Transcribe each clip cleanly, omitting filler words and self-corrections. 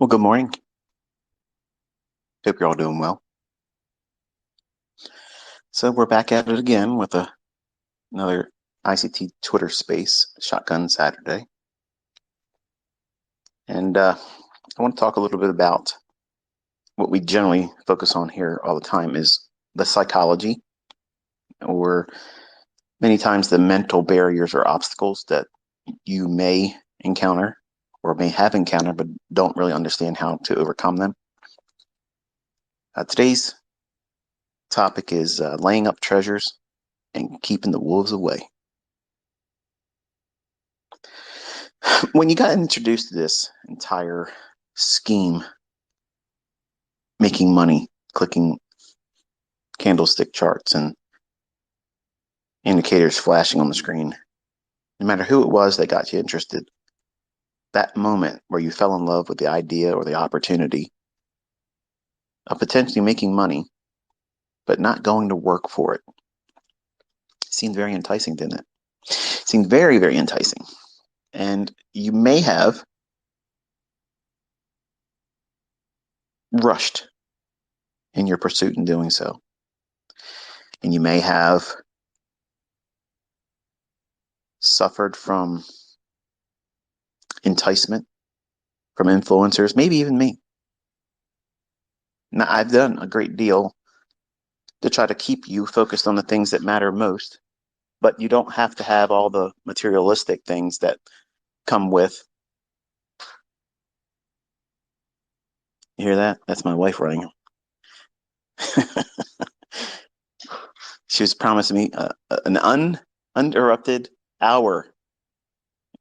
Well, good morning. Hope you're all doing well. So we're back at it again with another ICT Twitter space, Shotgun Saturday. And I want to talk a little bit about what we generally focus on here all the time is the psychology, or many times the mental barriers or obstacles that you may encounter or may have encountered, but don't really understand how to overcome them. Today's topic is laying up treasures and keeping the wolves away. When you got introduced to this entire scheme, making money, clicking candlestick charts and indicators flashing on the screen, no matter who it was that got you interested, that moment where you fell in love with the idea or the opportunity of potentially making money, but not going to work for it, seemed very enticing, didn't it? Seemed very, very enticing. And you may have rushed in your pursuit in doing so. And you may have suffered from enticement from influencers, maybe even me. Now, I've done a great deal to try to keep you focused on the things that matter most, but you don't have to have all the materialistic things that come with. You hear that? That's my wife running. She was promising me an uninterrupted hour,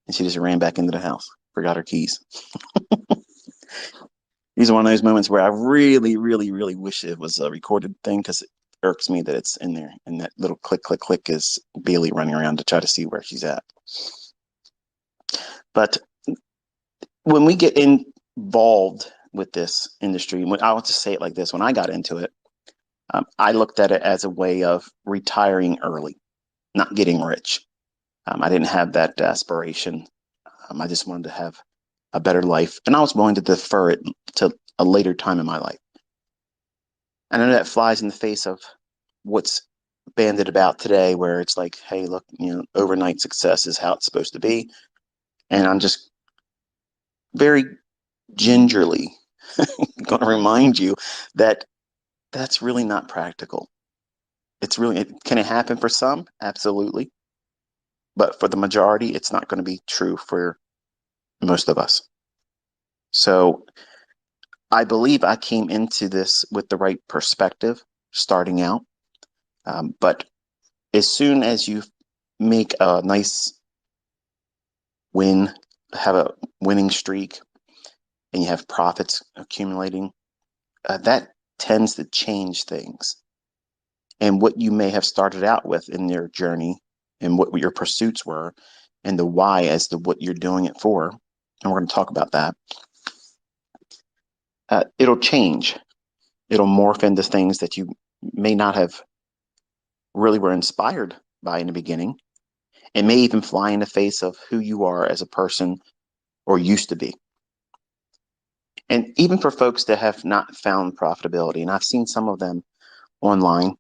and she just ran back into the house, forgot her keys. These are one of those moments where I really, really, really wish it was a recorded thing, because it irks me that it's in there, and that little click, click, click is Bailey running around to try to see where she's at. But when we get involved with this industry, I want to say it like this: when I got into it, I looked at it as a way of retiring early, not getting rich. I didn't have that aspiration. I just wanted to have a better life, and I was willing to defer it to a later time in my life. I know that flies in the face of what's banded about today, where it's like, hey, look, overnight success is how it's supposed to be. And I'm just very gingerly going to remind you that that's really not practical. Can it happen for some? Absolutely. But for the majority, it's not going to be true for most of us. So I believe I came into this with the right perspective starting out. But as soon as you make a nice win, have a winning streak, and you have profits accumulating, that tends to change things. And what you may have started out with in your journey, and what your pursuits were, and the why as to what you're doing it for, and we're going to talk about that, it'll change. It'll morph into things that you may not have really were inspired by in the beginning. It may even fly in the face of who you are as a person or used to be. And even for folks that have not found profitability, and I've seen some of them online,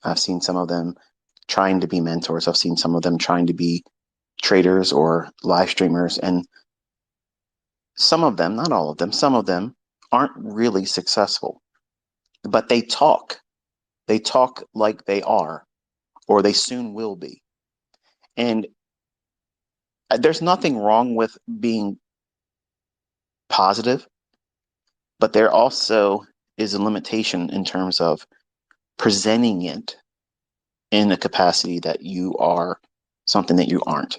I've seen some of them trying to be mentors, I've seen some of them trying to be traders or live streamers, and some of them, not all of them, some of them aren't really successful, but they talk like they are, or they soon will be. And there's nothing wrong with being positive, but there also is a limitation in terms of presenting it in a capacity that you are something that you aren't.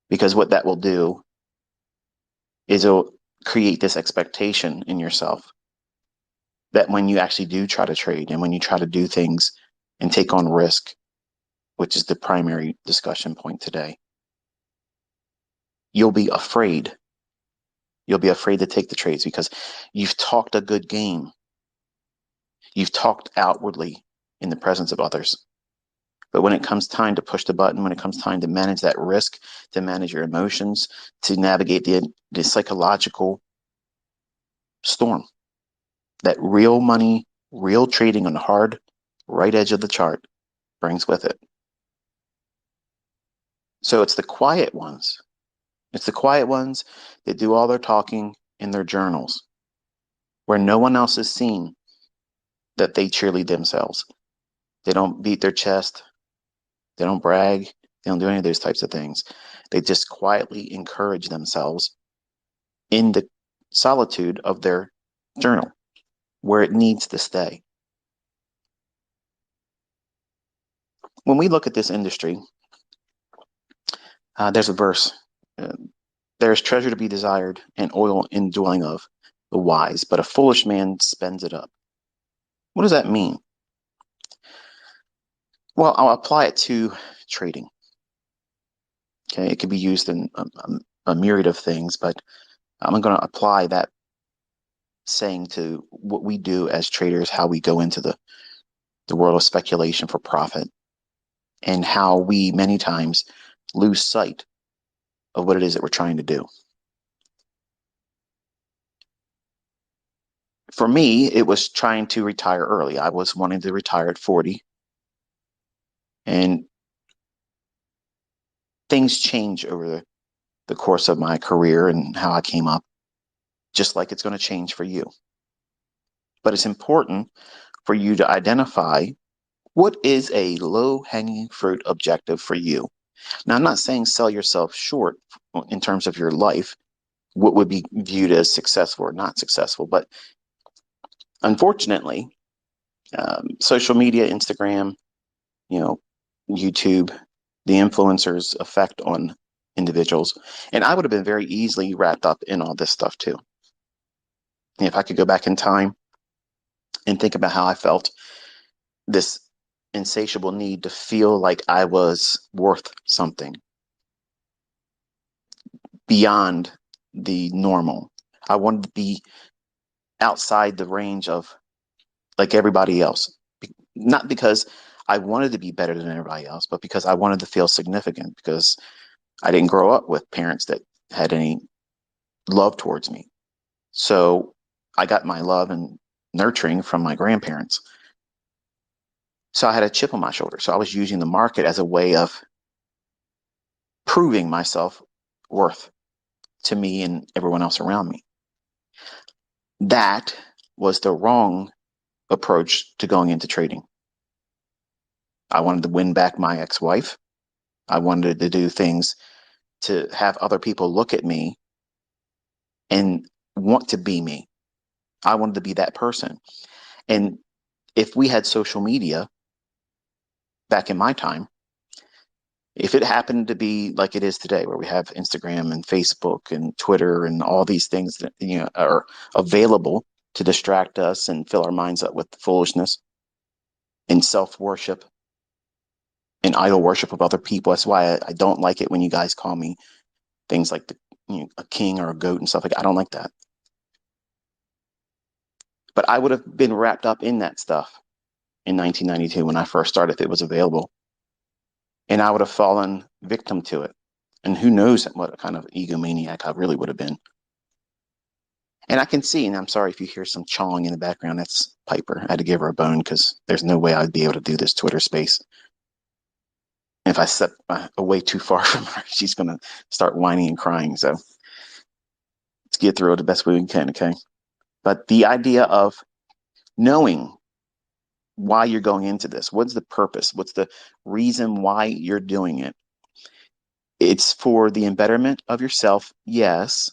Because what that will do is it'll create this expectation in yourself that when you actually do try to trade, and when you try to do things and take on risk, which is the primary discussion point today, you'll be afraid. You'll be afraid to take the trades because you've talked a good game. You've talked outwardly in the presence of others. But when it comes time to push the button, when it comes time to manage that risk, to manage your emotions, to navigate the psychological storm. That real money, real trading on the hard right edge of the chart brings with it. So it's the quiet ones. It's the quiet ones that do all their talking in their journals, where no one else is seen, that they cheerlead themselves. They don't beat their chest. They don't brag. They don't do any of those types of things. They just quietly encourage themselves in the solitude of their journal, where it needs to stay. When we look at this industry, there's a verse. Uh, There is treasure to be desired and oil in dwelling of the wise, but a foolish man spends it up. What does that mean? Well, I'll apply it to trading. Okay, it can be used in a myriad of things, but I'm going to apply that saying to what we do as traders, how we go into the world of speculation for profit, and how we many times lose sight of what it is that we're trying to do. For me, it was trying to retire early. I was wanting to retire at 40, and things change over the course of my career and how I came up, just like it's going to change for you. But it's important for you to identify what is a low hanging fruit objective for you. Now, I'm not saying sell yourself short in terms of your life, what would be viewed as successful or not successful. But unfortunately, social media, Instagram, you know, YouTube, the influencers' effect on individuals. And I would have been very easily wrapped up in all this stuff too. If I could go back in time and think about how I felt, this insatiable need to feel like I was worth something beyond the normal. I wanted to be outside the range of like everybody else. Not because I wanted to be better than everybody else, but because I wanted to feel significant, because I didn't grow up with parents that had any love towards me. So I got my love and nurturing from my grandparents. So I had a chip on my shoulder. So I was using the market as a way of proving myself worth to me and everyone else around me. That was the wrong approach to going into trading. I wanted to win back my ex-wife. I wanted to do things to have other people look at me and want to be me. I wanted to be that person. And if we had social media back in my time, if it happened to be like it is today, where we have Instagram and Facebook and Twitter and all these things that are available to distract us and fill our minds up with foolishness and self-worship and idol worship of other people. That's why I don't like it when you guys call me things like a king or a goat and stuff like that. I don't like that. But I would have been wrapped up in that stuff in 1992 when I first started, if it was available. And I would have fallen victim to it. And who knows what kind of egomaniac I really would have been. And I can see, and I'm sorry if you hear some chawing in the background, that's Piper. I had to give her a bone because there's no way I'd be able to do this Twitter space. If I step away too far from her, she's going to start whining and crying. So let's get through it the best way we can, okay? But the idea of knowing why you're going into this, what's the purpose? What's the reason why you're doing it? It's for the embetterment of yourself, yes,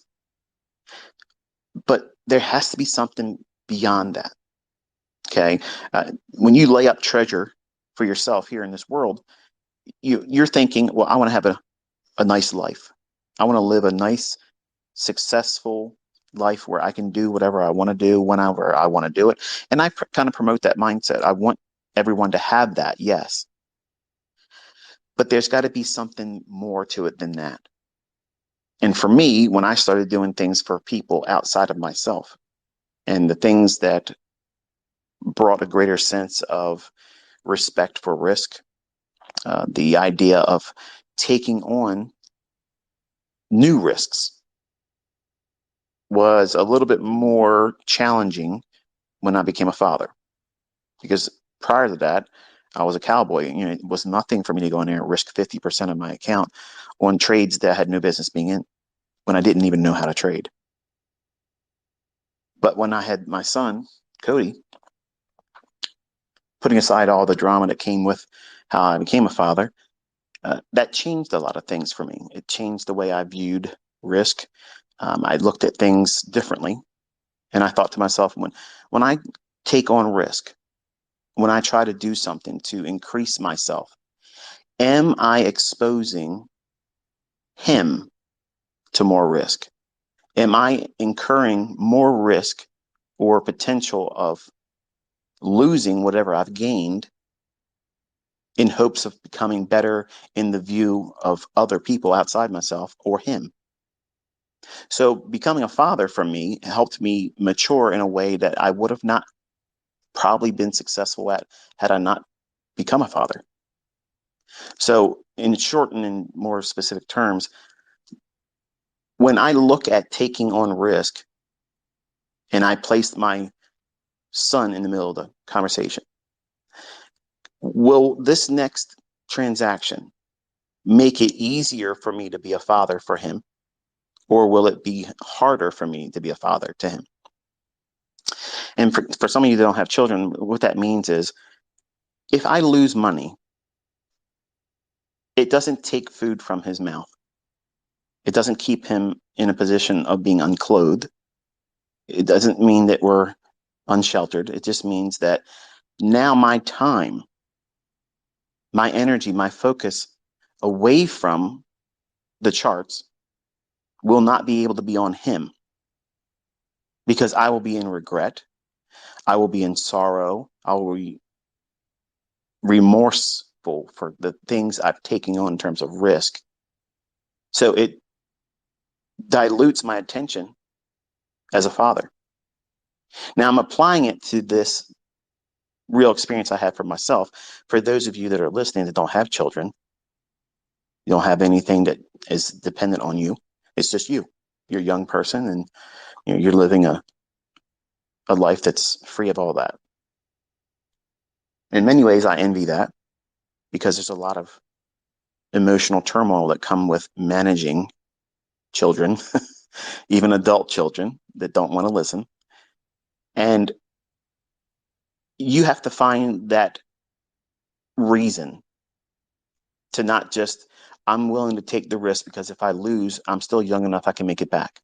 but there has to be something beyond that. Okay, when you lay up treasure for yourself here in this world, you're thinking, well, I want to have a nice life. I want to live a nice, successful life where I can do whatever I want to do whenever I want to do it. And I kind of promote that mindset. I want everyone to have that, yes. But there's got to be something more to it than that. And for me, when I started doing things for people outside of myself and the things that brought a greater sense of respect for risk, the idea of taking on new risks, was a little bit more challenging when I became a father, because prior to that, I was a cowboy. It was nothing for me to go in there and risk 50% of my account on trades that I had no business being in when I didn't even know how to trade. But when I had my son, Cody, putting aside all the drama that came with how I became a father, that changed a lot of things for me. It changed the way I viewed risk. I looked at things differently. And I thought to myself, when I take on risk, when I try to do something to increase myself, am I exposing him to more risk? Am I incurring more risk or potential of losing whatever I've gained in hopes of becoming better in the view of other people outside myself or him? So becoming a father for me helped me mature in a way that I would have not probably been successful at had I not become a father. So in short and in more specific terms, when I look at taking on risk and I placed my son in the middle of the conversation, will this next transaction make it easier for me to be a father for him? Or will it be harder for me to be a father to him? And for some of you that don't have children, what that means is if I lose money, it doesn't take food from his mouth. It doesn't keep him in a position of being unclothed. It doesn't mean that we're unsheltered. It just means that now my time, my energy, my focus away from the charts will not be able to be on him, because I will be in regret. I will be in sorrow. I will be remorseful for the things I've taken on in terms of risk. So it dilutes my attention as a father. Now I'm applying it to this real experience I had for myself. For those of you that are listening that don't have children, you don't have anything that is dependent on you. It's just you. You're a young person, and you're living a life that's free of all that. In many ways, I envy that, because there's a lot of emotional turmoil that come with managing children, even adult children that don't want to listen. And you have to find that reason to not just, I'm willing to take the risk because if I lose, I'm still young enough I can make it back.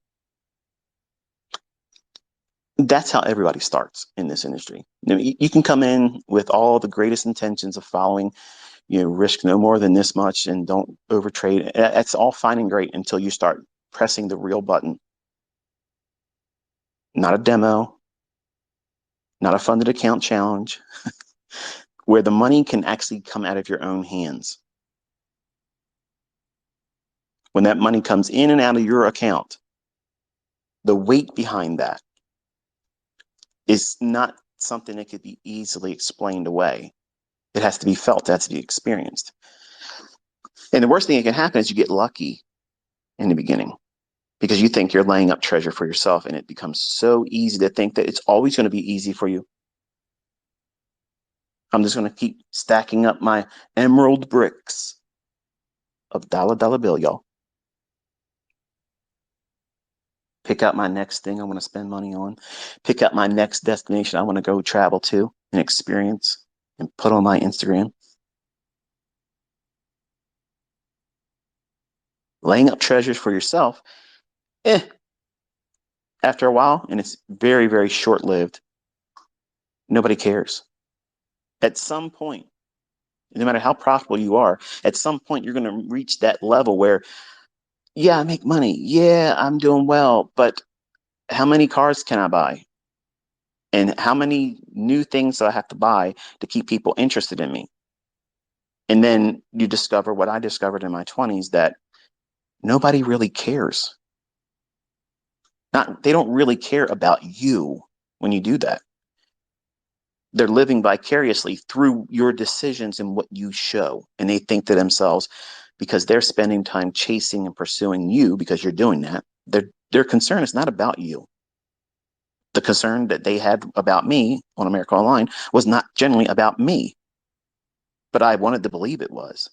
That's how everybody starts in this industry. You can come in with all the greatest intentions of following, risk no more than this much and don't overtrade. That's all fine and great until you start pressing the real button. Not a demo, not a funded account challenge, where the money can actually come out of your own hands. When that money comes in and out of your account, the weight behind that is not something that could be easily explained away. It has to be felt, it has to be experienced. And the worst thing that can happen is you get lucky in the beginning, because you think you're laying up treasure for yourself, and it becomes so easy to think that it's always going to be easy for you. I'm just going to keep stacking up my emerald bricks of dollar bill, y'all. Pick out my next thing I want to spend money on. Pick out my next destination I want to go travel to and experience and put on my Instagram. Laying up treasures for yourself, after a while, and it's very, very short-lived, nobody cares. At some point, no matter how profitable you are, at some point you're going to reach that level where, yeah, I make money. Yeah, I'm doing well, but how many cars can I buy? And how many new things do I have to buy to keep people interested in me? And then you discover what I discovered in my 20s, that nobody really cares. They don't really care about you when you do that. They're living vicariously through your decisions and what you show. And they think to themselves, because they're spending time chasing and pursuing you because you're doing that, they're Their concern is not about you. The concern that they had about me on America Online was not generally about me, but I wanted to believe it was.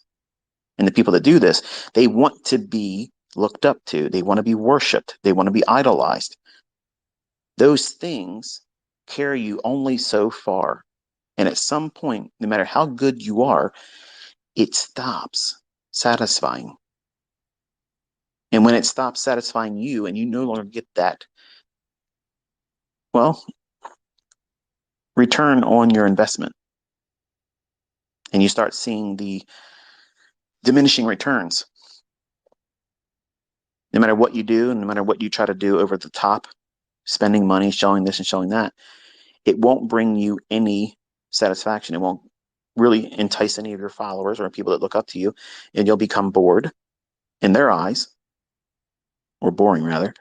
And the people that do this, they want to be looked up to. They want to be worshiped. They want to be idolized. Those things carry you only so far. And at some point, no matter how good you are, it stops satisfying. And when it stops satisfying you and you no longer get that, well, return on your investment, and you start seeing the diminishing returns. No matter what you do, no matter what you try to do over the top, spending money, showing this and showing that, it won't bring you any satisfaction. It won't really entice any of your followers or people that look up to you, and you'll become bored in their eyes, or boring rather,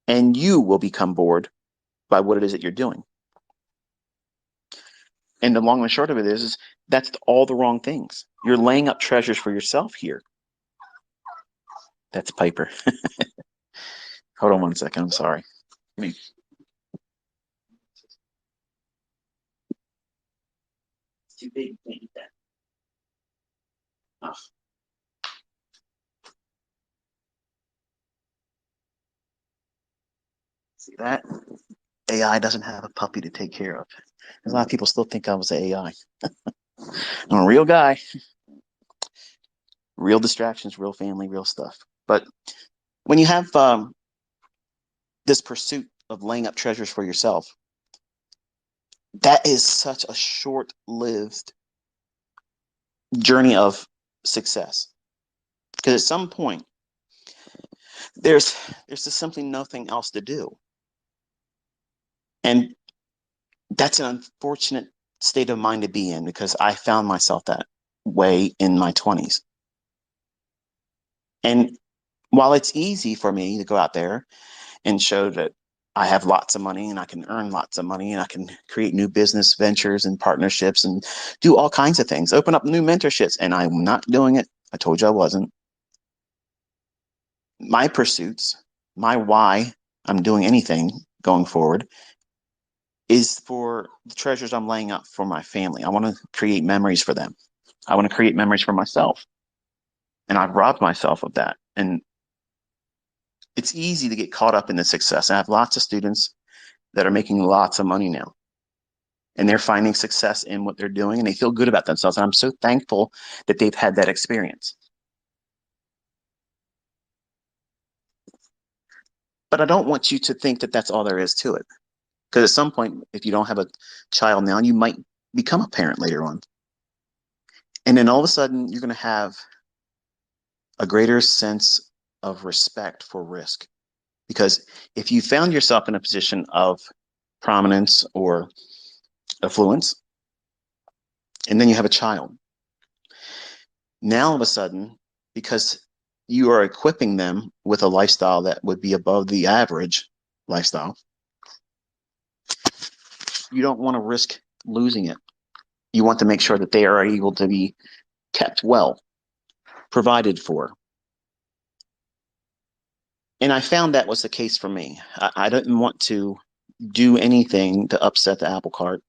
and you will become bored by what it is that you're doing. And the long and short of it is that's all the wrong things. You're laying up treasures for yourself here. That's Piper. Hold on one second. I'm sorry. It's too big. Can't eat that. Oh. See that? AI doesn't have a puppy to take care of. A lot of people still think I was an AI. I'm a real guy. Real distractions, real family, real stuff. But when you have this pursuit of laying up treasures for yourself, that is such a short-lived journey of success. Because at some point, there's just simply nothing else to do. And that's an unfortunate state of mind to be in, because I found myself that way in my 20s. And while it's easy for me to go out there and show that I have lots of money and I can earn lots of money and I can create new business ventures and partnerships and do all kinds of things, open up new mentorships, and I'm not doing it. I told you I wasn't. My pursuits, my why I'm doing anything going forward is for the treasures I'm laying up for my family. I want to create memories for them. I want to create memories for myself. And I've robbed myself of that. And it's easy to get caught up in the success. I have lots of students that are making lots of money now, and they're finding success in what they're doing, and they feel good about themselves. And I'm so thankful that they've had that experience. But I don't want you to think that that's all there is to it. Because at some point, if you don't have a child now, you might become a parent later on. And then all of a sudden, you're going to have a greater sense of respect for risk. Because if you found yourself in a position of prominence or affluence, and then you have a child, now all of a sudden, because you are equipping them with a lifestyle that would be above the average lifestyle, you don't want to risk losing it. You want to make sure that they are able to be kept well, provided for. And I found that was the case for me. I didn't want to do anything to upset the apple cart.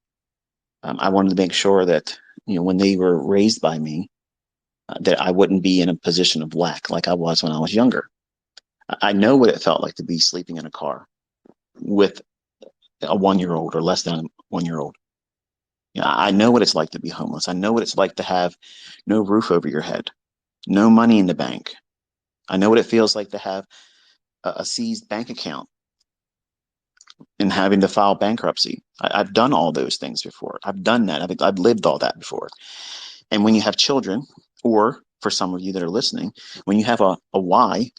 I wanted to make sure that, when they were raised by me, that I wouldn't be in a position of lack like I was when I was younger. I know what it felt like to be sleeping in a car with a 1-year-old or less than a 1-year-old. I know what it's like to be homeless. I know what it's like to have no roof over your head, no money in the bank. I know what it feels like to have a seized bank account and having to file bankruptcy. I've done all those things before. I've done that. I've lived all that before. And when you have children, or for some of you that are listening, when you have a why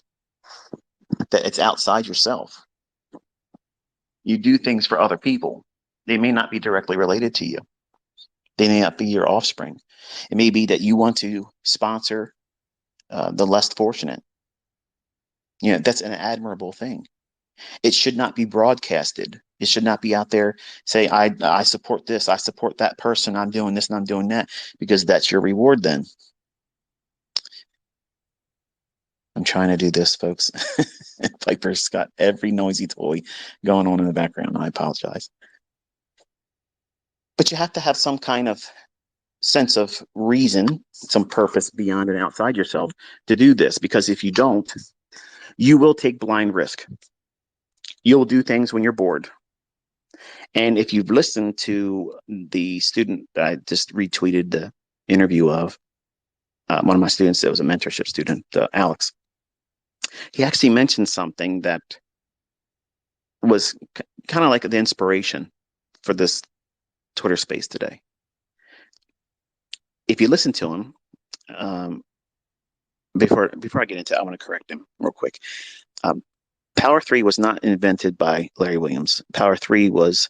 that it's outside yourself, you do things for other people. They may not be directly related to you. They may not be your offspring. It may be that you want to sponsor the less fortunate. That's an admirable thing. It should not be broadcasted. It should not be out there say, I support this, I support that person, I'm doing this and I'm doing that, because that's your reward then. I'm trying to do this, folks. Piper's got every noisy toy going on in the background. I apologize. But you have to have some kind of sense of reason, some purpose beyond and outside yourself to do this. Because if you don't, you will take blind risk. You'll do things when you're bored. And if you've listened to the student that I just retweeted the interview of, one of my students that was a mentorship student, Alex, he actually mentioned something that was kind of like the inspiration for this Twitter space today. If you listen to him, before I get into it, I want to correct him real quick. Power 3 was not invented by Larry Williams. Power 3 was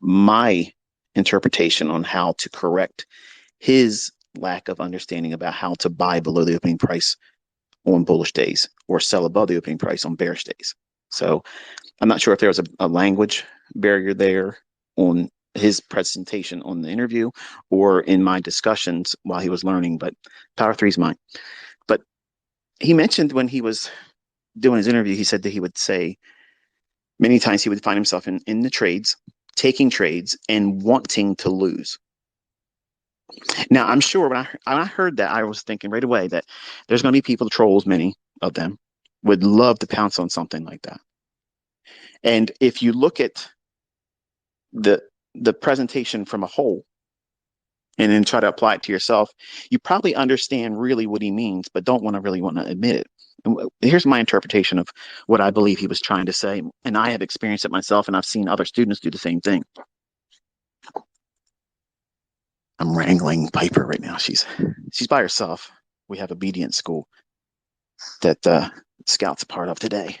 my interpretation on how to correct his lack of understanding about how to buy below the opening price on bullish days or sell above the opening price on bearish days. So I'm not sure if there was a language barrier there on his presentation on the interview or in my discussions while he was learning, but Power 3 is mine. But he mentioned when he was doing his interview, he said that he would say many times he would find himself in the trades, taking trades and wanting to lose. Now, I'm sure when I heard that, I was thinking right away that there's going to be people, trolls, many of them, would love to pounce on something like that. And if you look at the presentation from a whole and then try to apply it to yourself, you probably understand really what he means, but don't want to admit it. And here's my interpretation of what I believe he was trying to say. And I have experienced it myself, and I've seen other students do the same thing. I'm wrangling Piper right now. She's by herself. We have obedience school that Scout's a part of today.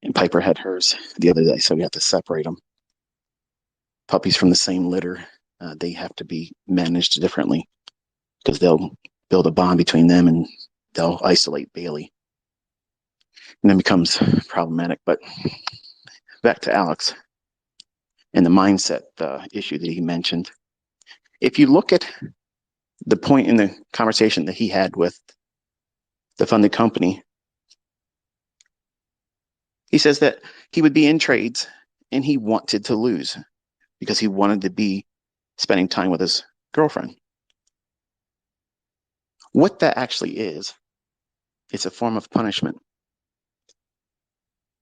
And Piper had hers the other day, so we have to separate them. Puppies from the same litter, they have to be managed differently because they'll build a bond between them and they'll isolate Bailey. And then becomes problematic. But back to Alex and the mindset issue that he mentioned. If you look at the point in the conversation that he had with the funded company, he says that he would be in trades and he wanted to lose because he wanted to be spending time with his girlfriend. What that actually is, it's a form of punishment.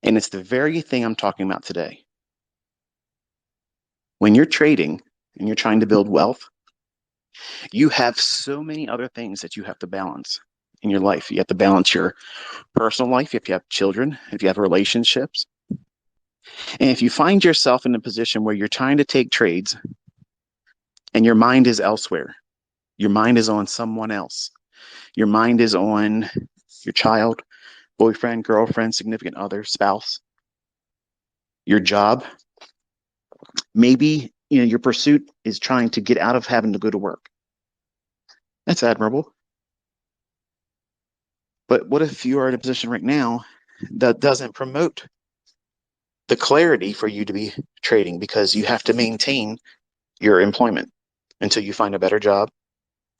And it's the very thing I'm talking about today. When you're trading and you're trying to build wealth, you have so many other things that you have to balance in your life. You have to balance your personal life, if you have children, if you have relationships. And if you find yourself in a position where you're trying to take trades and your mind is elsewhere, your mind is on someone else, your mind is on your child, boyfriend, girlfriend, significant other, spouse, your job, maybe your pursuit is trying to get out of having to go to work. That's admirable. But what if you are in a position right now that doesn't promote the clarity for you to be trading because you have to maintain your employment until you find a better job?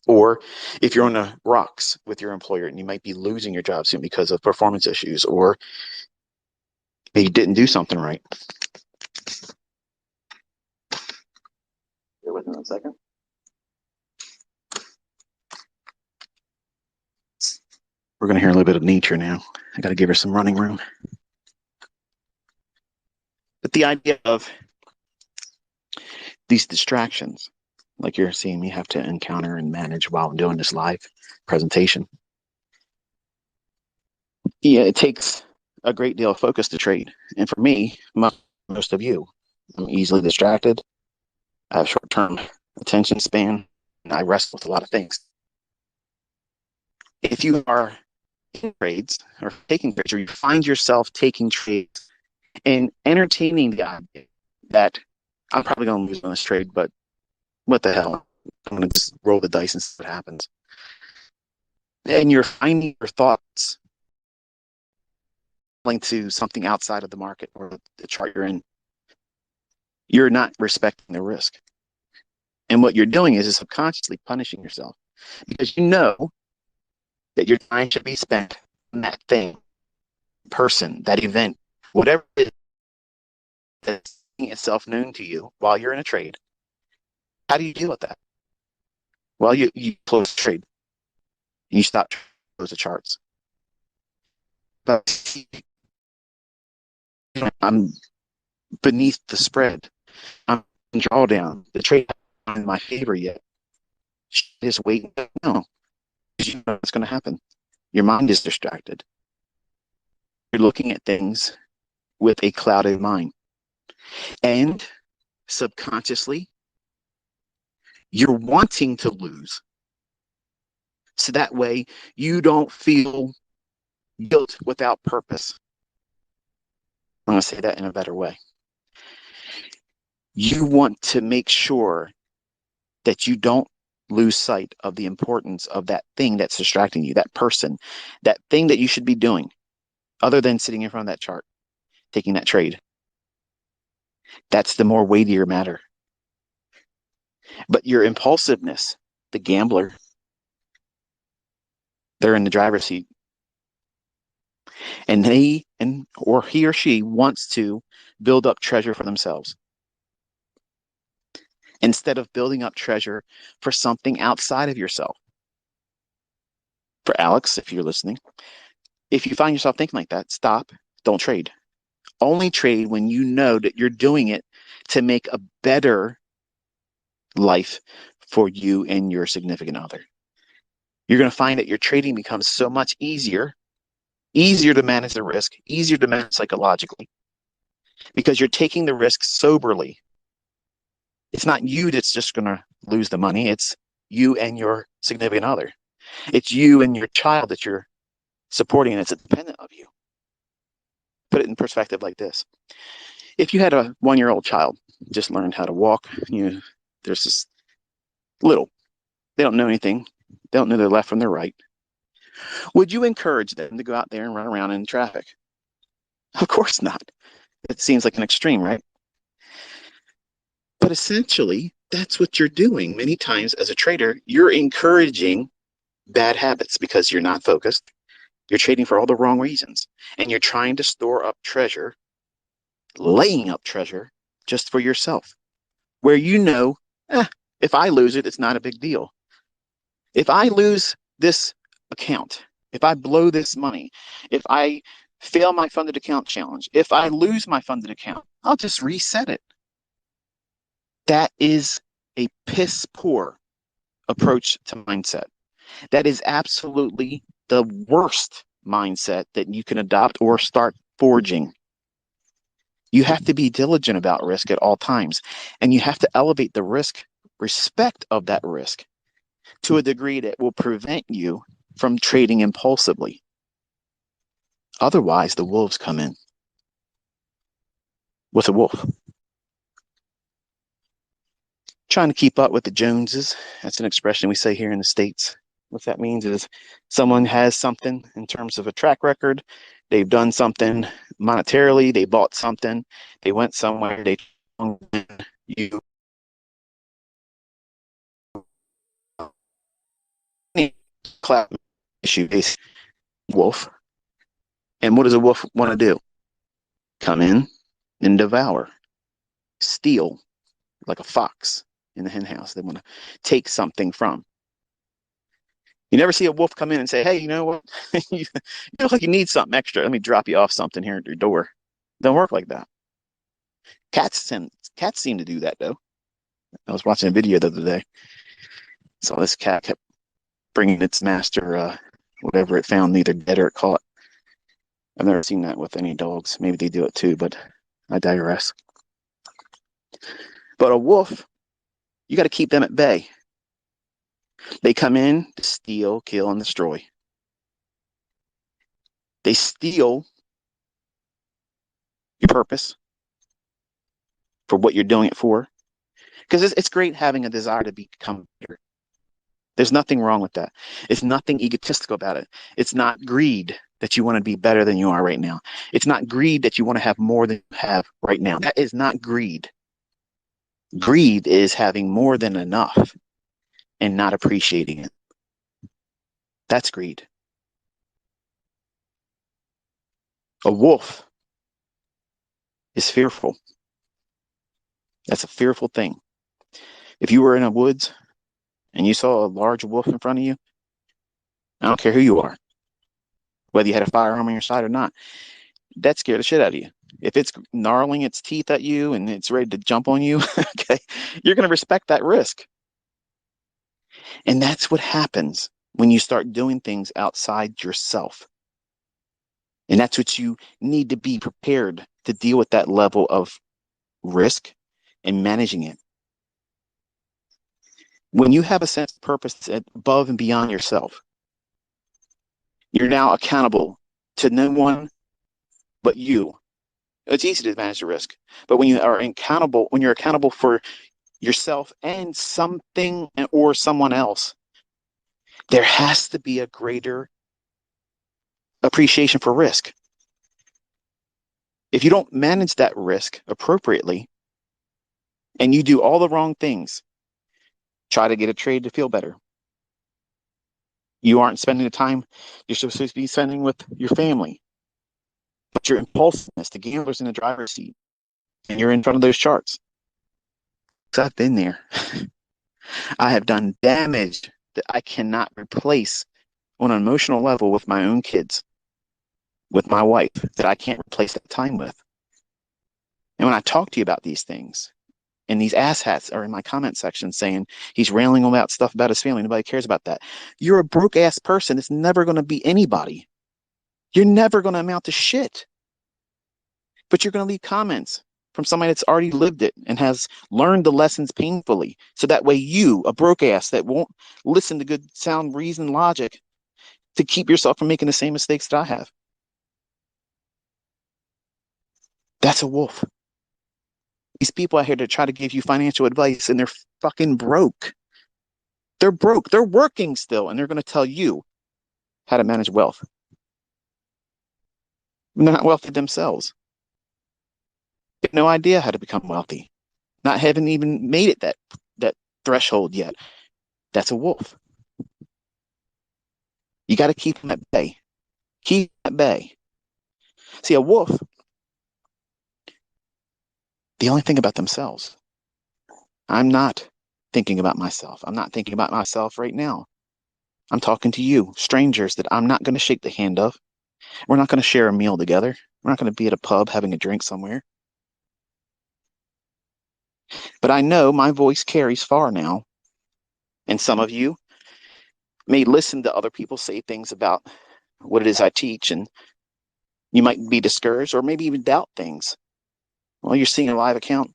Or if you're on the rocks with your employer and you might be losing your job soon because of performance issues, or you didn't do something right. Bear with me 1 second. We're going to hear a little bit of nature now. I got to give her some running room. But the idea of these distractions, like you're seeing me have to encounter and manage while I'm doing this live presentation. Yeah, it takes a great deal of focus to trade. And for me, most of you, I'm easily distracted. I have short-term attention span, and I wrestle with a lot of things. If you are in trades or taking trades, or you find yourself taking trades and entertaining the idea that I'm probably going to lose on this trade, but what the hell? I'm going to just roll the dice and see what happens. And you're finding your thoughts linked to something outside of the market or the chart you're in. You're not respecting the risk. And what you're doing is subconsciously punishing yourself because you know that your time should be spent that thing, person, that event, whatever it is that's making itself known to you while you're in a trade. How do you deal with that? Well, you close the trade. You stop close the charts. But I'm beneath the spread. I'm in drawdown. The trade isn't in my favor yet. Just wait. No, because you know what's going to happen. Your mind is distracted. You're looking at things with a clouded mind. And subconsciously, you're wanting to lose. So that way you don't feel guilt without purpose. I'm going to say that in a better way. You want to make sure that you don't lose sight of the importance of that thing that's distracting you, that person, that thing that you should be doing, other than sitting in front of that chart, taking that trade. That's the more weightier matter. But your impulsiveness, the gambler, they're in the driver's seat. And or he or she wants to build up treasure for themselves instead of building up treasure for something outside of yourself. For Alex, if you're listening, if you find yourself thinking like that, stop, don't trade. Only trade when you know that you're doing it to make a better life for you and your significant other. You're going to find that your trading becomes so much easier to manage the risk, easier to manage psychologically, because you're taking the risk soberly. It's not you that's just going to lose the money. It's you and your significant other. It's you and your child that you're supporting, and it's dependent of you. Put it in perspective like this. If you had a 1-year-old child, just learned how to walk, there's this little, they don't know anything. They don't know their left from their right. Would you encourage them to go out there and run around in traffic? Of course not. It seems like an extreme, right? But essentially, that's what you're doing. Many times as a trader, you're encouraging bad habits because you're not focused. You're trading for all the wrong reasons. And you're trying to store up treasure, laying up treasure just for yourself, where if I lose it, it's not a big deal. If I lose this account, if I blow this money, if I fail my funded account challenge, if I lose my funded account, I'll just reset it. That is a piss poor approach to mindset. That is absolutely the worst mindset that you can adopt or start forging. You have to be diligent about risk at all times, and you have to elevate the risk respect of that risk to a degree that will prevent you from trading impulsively. Otherwise, the wolves come in. What's a wolf? Trying to keep up with the Joneses. That's an expression we say here in the States. What that means is someone has something in terms of a track record. They've done something monetarily. They bought something. They went somewhere. You clap issue is wolf. And what does a wolf want to do? Come in and devour, steal, like a fox in the hen house. They want to take something from. You never see a wolf come in and say, hey, you know what? you look like you need something extra. Let me drop you off something here at your door. Don't work like that. Cats seem to do that, though. I was watching a video the other day. So this cat kept bringing its master whatever it found, either dead or caught. I've never seen that with any dogs. Maybe they do it too, but I digress. But a wolf, you got to keep them at bay. They come in to steal, kill, and destroy. They steal your purpose for what you're doing it for. Because it's great having a desire to become better. There's nothing wrong with that. It's nothing egotistical about it. It's not greed that you want to be better than you are right now. It's not greed that you want to have more than you have right now. That is not greed. Greed is having more than enough and not appreciating it. That's greed. A wolf is fearful. That's a fearful thing. If you were in a woods and you saw a large wolf in front of you, I don't care who you are, whether you had a firearm on your side or not, that scared the shit out of you. If it's gnarling its teeth at you and it's ready to jump on you, okay, you're going to respect that risk. And that's what happens when you start doing things outside yourself. And that's what you need to be prepared to deal with, that level of risk and managing it. When you have a sense of purpose above and beyond yourself, you're now accountable to no one but you. It's easy to manage the risk, but when you're accountable for yourself and something or someone else, there has to be a greater appreciation for risk. If you don't manage that risk appropriately and you do all the wrong things, try to get a trade to feel better. You aren't spending the time you're supposed to be spending with your family, but your impulsiveness, the gambler's in the driver's seat, and you're in front of those charts. I've been there. I have done damage that I cannot replace on an emotional level with my own kids, with my wife, that I can't replace that time with. And when I talk to you about these things, and these asshats are in my comment section saying he's railing about stuff about his family, nobody cares about that. You're a broke ass person that's never going to be anybody. You're never going to amount to shit. But you're going to leave comments from somebody that's already lived it and has learned the lessons painfully. So that way you, a broke ass that won't listen to good sound reason logic, to keep yourself from making the same mistakes that I have. That's a wolf. These people out here that try to give you financial advice and they're fucking broke. They're broke. They're working still, and they're going to tell you how to manage wealth. They're not wealthy themselves. They have no idea how to become wealthy. Not having even made it that threshold yet. That's a wolf. You got to keep them at bay. Keep them at bay. See, a wolf, they only think about themselves. I'm not thinking about myself. I'm not thinking about myself right now. I'm talking to you, strangers that I'm not going to shake the hand of. We're not going to share a meal together. We're not going to be at a pub having a drink somewhere. But I know my voice carries far now. And some of you may listen to other people say things about what it is I teach, and you might be discouraged or maybe even doubt things. Well, you're seeing a live account.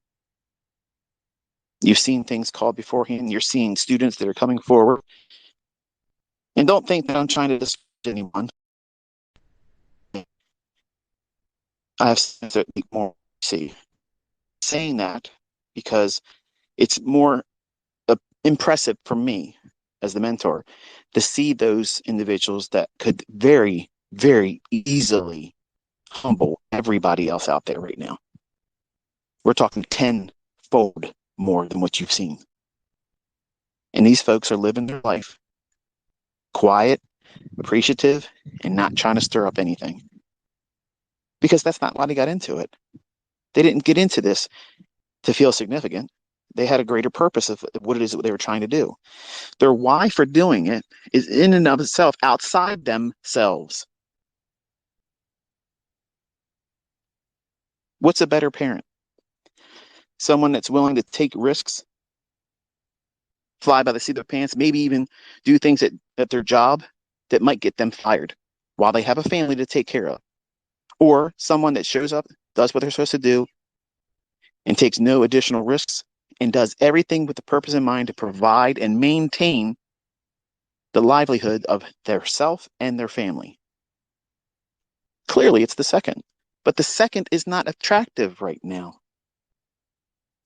You've seen things called beforehand. You're seeing students that are coming forward. And don't think that I'm trying to discourage anyone. I have certainly more to see. Saying that because it's more impressive for me as the mentor to see those individuals that could very, very easily humble everybody else out there right now. We're talking tenfold more than what you've seen. And these folks are living their life quiet, appreciative, and not trying to stir up anything. Because that's not why they got into it. They didn't get into this to feel significant. They had a greater purpose of what it is that they were trying to do. Their why for doing it is in and of itself outside themselves. What's a better parent? Someone that's willing to take risks, fly by the seat of their pants, maybe even do things at their job that might get them fired while they have a family to take care of. Or someone that shows up, does what they're supposed to do, and takes no additional risks and does everything with the purpose in mind to provide and maintain the livelihood of their self and their family. Clearly, it's the second. But the second is not attractive right now.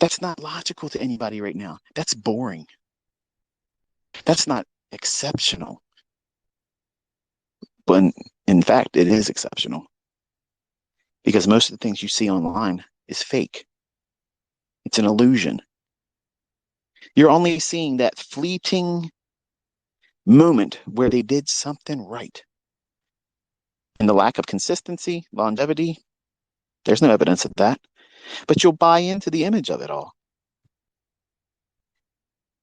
That's not logical to anybody right now. That's boring. That's not exceptional. But in fact, it is exceptional. Because most of the things you see online is fake. It's an illusion. You're only seeing that fleeting moment where they did something right. And the lack of consistency, longevity, there's no evidence of that. But you'll buy into the image of it all.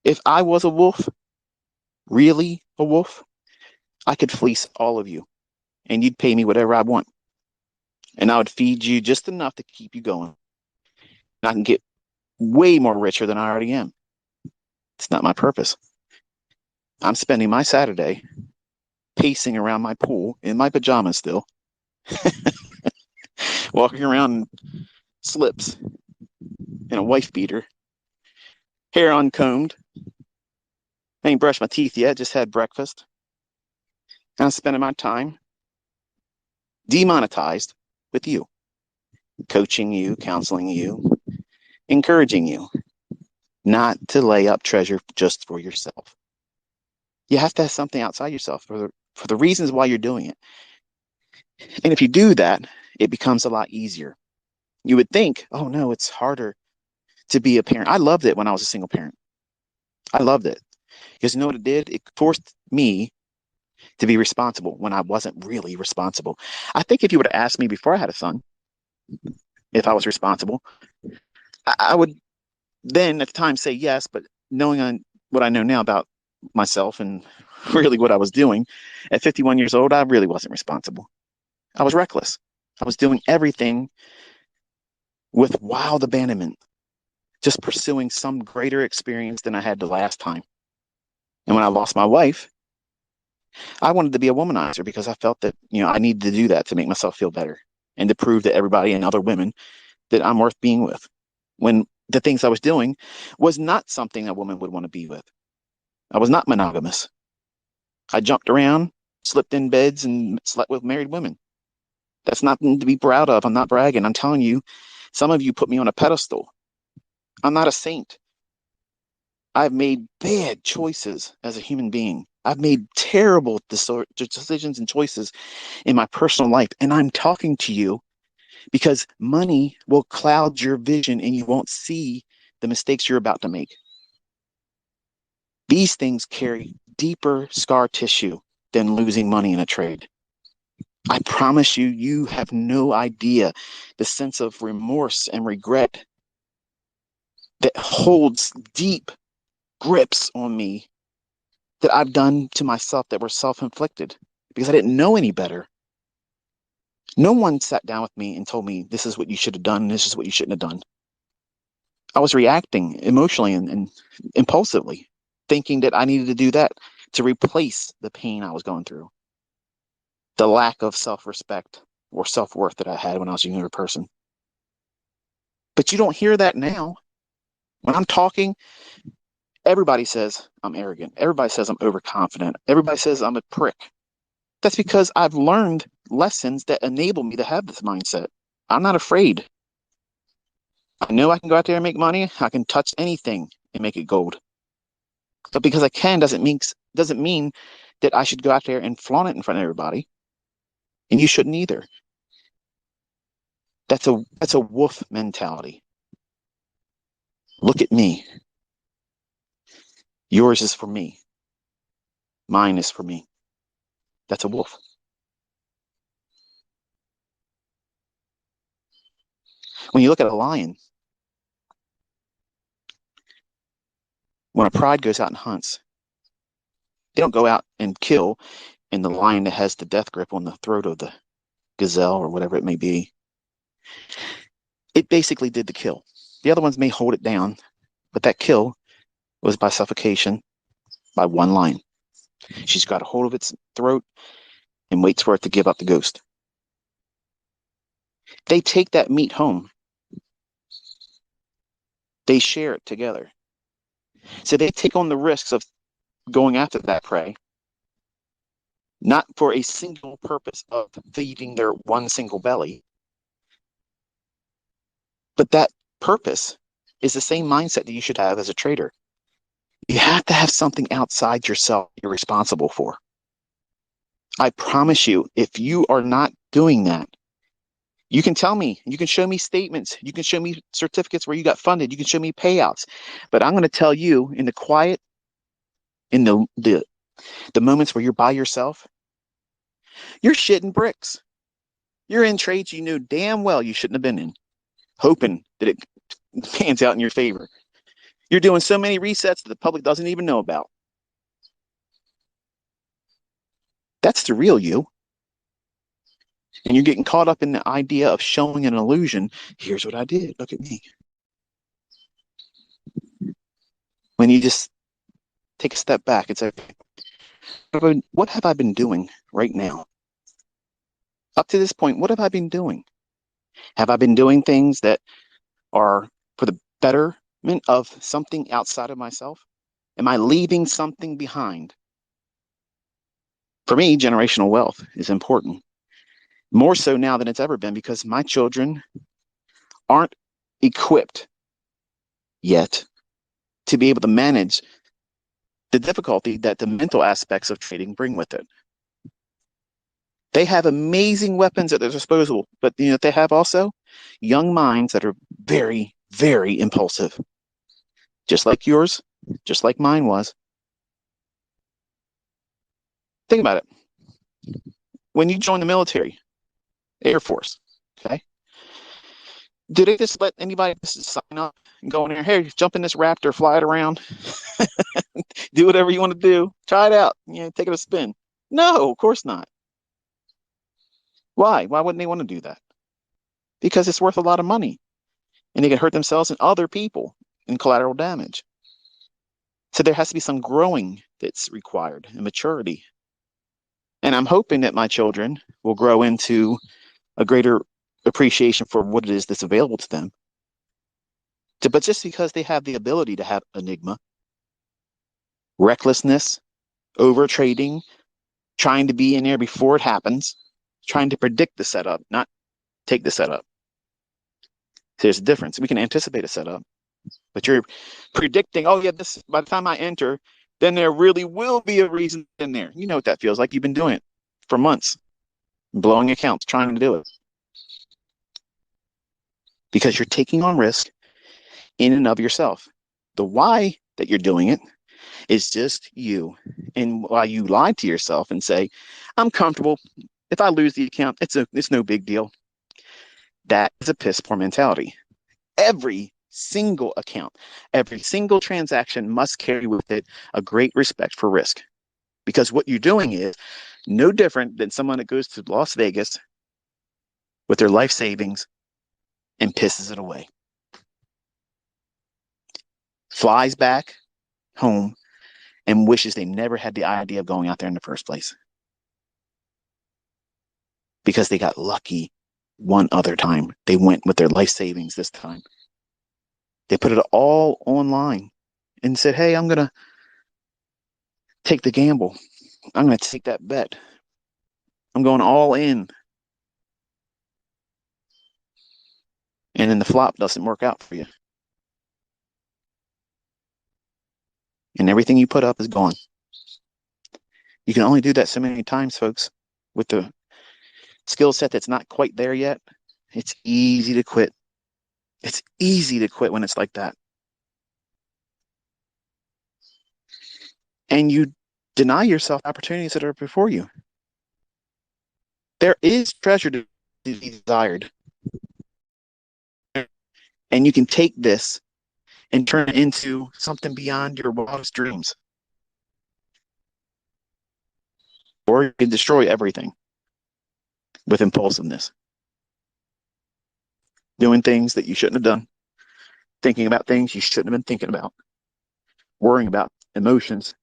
If I was a wolf, really a wolf, I could fleece all of you and you'd pay me whatever I want. And I would feed you just enough to keep you going. And I can get way more richer than I already am. It's not my purpose. I'm spending my Saturday pacing around my pool in my pajamas still, walking around in slips and a wife beater, hair uncombed. I ain't brushed my teeth yet, just had breakfast. And I'm spending my time demonetized with you, coaching you, counseling you, encouraging you not to lay up treasure just for yourself. You have to have something outside yourself for the reasons why you're doing it. And if you do that, it becomes a lot easier. You would think, oh no, it's harder to be a parent. I loved it when I was a single parent. I loved it because you know what it did? It forced me to be responsible when I wasn't really responsible. I think if you would have asked me before I had a son if I was responsible, I would then at the time say yes, but knowing what I know now about myself and really what I was doing at 51 years old, I really wasn't responsible. I was reckless. I was doing everything with wild abandonment, just pursuing some greater experience than I had the last time. And when I lost my wife, I wanted to be a womanizer because I felt that, I needed to do that to make myself feel better and to prove to everybody and other women that I'm worth being with. When the things I was doing was not something a woman would want to be with. I was not monogamous. I jumped around, slept in beds, and slept with married women. That's nothing to be proud of. I'm not bragging. I'm telling you, some of you put me on a pedestal. I'm not a saint. I've made bad choices as a human being. I've made terrible decisions and choices in my personal life. And I'm talking to you because money will cloud your vision and you won't see the mistakes you're about to make. These things carry deeper scar tissue than losing money in a trade. I promise you, you have no idea the sense of remorse and regret that holds deep grips on me that I've done to myself that were self-inflicted because I didn't know any better. No one sat down with me and told me this is what you should have done, this is what you shouldn't have done. I was reacting emotionally and impulsively, thinking that I needed to do that to replace the pain I was going through, the lack of self-respect or self-worth that I had when I was a younger person. But you don't hear that now. When I'm talking, everybody says I'm arrogant. Everybody says I'm overconfident. Everybody says I'm a prick. That's because I've learned lessons that enable me to have this mindset. I'm not afraid. I know I can go out there and make money. I can touch anything and make it gold. But because I can doesn't mean that I should go out there and flaunt it in front of everybody. And you shouldn't either. That's a wolf mentality. Look at me. Yours is for me. Mine is for me. That's a wolf. When you look at a lion, when a pride goes out and hunts, they don't go out and kill in the lion that has the death grip on the throat of the gazelle or whatever it may be. It basically did the kill. The other ones may hold it down, but that kill was by suffocation by one lion. She's got a hold of its throat and waits for it to give up the ghost. They take that meat home. They share it together. So they take on the risks of going after that prey, not for a single purpose of feeding their one single belly, but that purpose is the same mindset that you should have as a trader. You have to have something outside yourself you're responsible for. I promise you, if you are not doing that, you can tell me, you can show me statements, you can show me certificates where you got funded, you can show me payouts, but I'm going to tell you in the quiet, in the moments where you're by yourself, You're shitting bricks. You're in trades you know damn well you shouldn't have been in, hoping that it pans out in your favor. You're doing so many resets that the public doesn't even know about. That's the real you. And you're getting caught up in the idea of showing an illusion. Here's what I did. Look at me. When you just take a step back and say, what have I been doing right now? Up to this point, what have I been doing? Have I been doing things that are for the betterment of something outside of myself? Am I leaving something behind? For me, generational wealth is important, more so now than it's ever been, because my children aren't equipped yet to be able to manage the difficulty that the mental aspects of trading bring with it. They have amazing weapons at their disposal, but they have also young minds that are very, very impulsive, just like yours, just like mine was. Think about it. When you join the military, Air Force, okay, do they just let anybody just sign up and go in there? Hey, jump in this Raptor, fly it around, do whatever you want to do, try it out, take it a spin. No, of course not. Why? Why wouldn't they want to do that? Because it's worth a lot of money, and they can hurt themselves and other people in collateral damage. So there has to be some growing that's required and maturity. And I'm hoping that my children will grow into a greater appreciation for what it is that's available to them. But just because they have the ability to have enigma, recklessness, over trading, trying to be in there before it happens, trying to predict the setup, not take the setup. So there's a difference. We can anticipate a setup, but you're predicting, oh yeah, this by the time I enter, then there really will be a reason in there. You know what that feels like. You've been doing it for months, blowing accounts, trying to do it. Because you're taking on risk in and of yourself. The why that you're doing it is just you. And while you lie to yourself and say, I'm comfortable. If I lose the account, it's no big deal. That is a piss poor mentality. Every single account, every single transaction must carry with it a great respect for risk. Because what you're doing is no different than someone that goes to Las Vegas with their life savings and pisses it away. Flies back home and wishes they never had the idea of going out there in the first place. Because they got lucky one other time. They went with their life savings this time. They put it all online and said, hey, I'm going to take the gamble. I'm going to take that bet. I'm going all in. And then the flop doesn't work out for you. And everything you put up is gone. You can only do that so many times, folks. With the skill set that's not quite there yet, it's easy to quit. It's easy to quit when it's like that. And you deny yourself opportunities that are before you. There is treasure to be desired. And you can take this and turn it into something beyond your wildest dreams. Or you can destroy everything with impulsiveness. Doing things that you shouldn't have done. Thinking about things you shouldn't have been thinking about. Worrying about emotions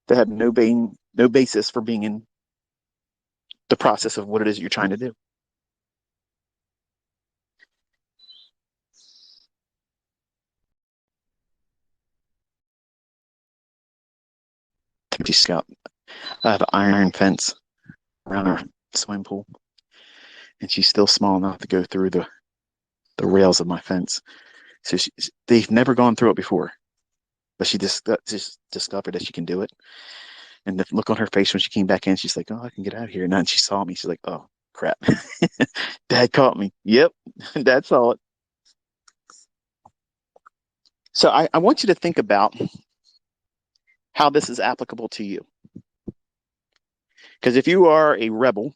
that have no basis for being in the process of what it is you're trying to do. Empty scout. I have an iron fence around our swimming pool, and she's still small enough to go through the rails of my fence. So they've never gone through it before, but she just discovered that she can do it. And the look on her face when she came back in, she's like, "Oh, I can get out of here." And then she saw me. She's like, "Oh, crap. Dad caught me." Yep. Dad saw it. So I want you to think about how this is applicable to you. Because if you are a rebel,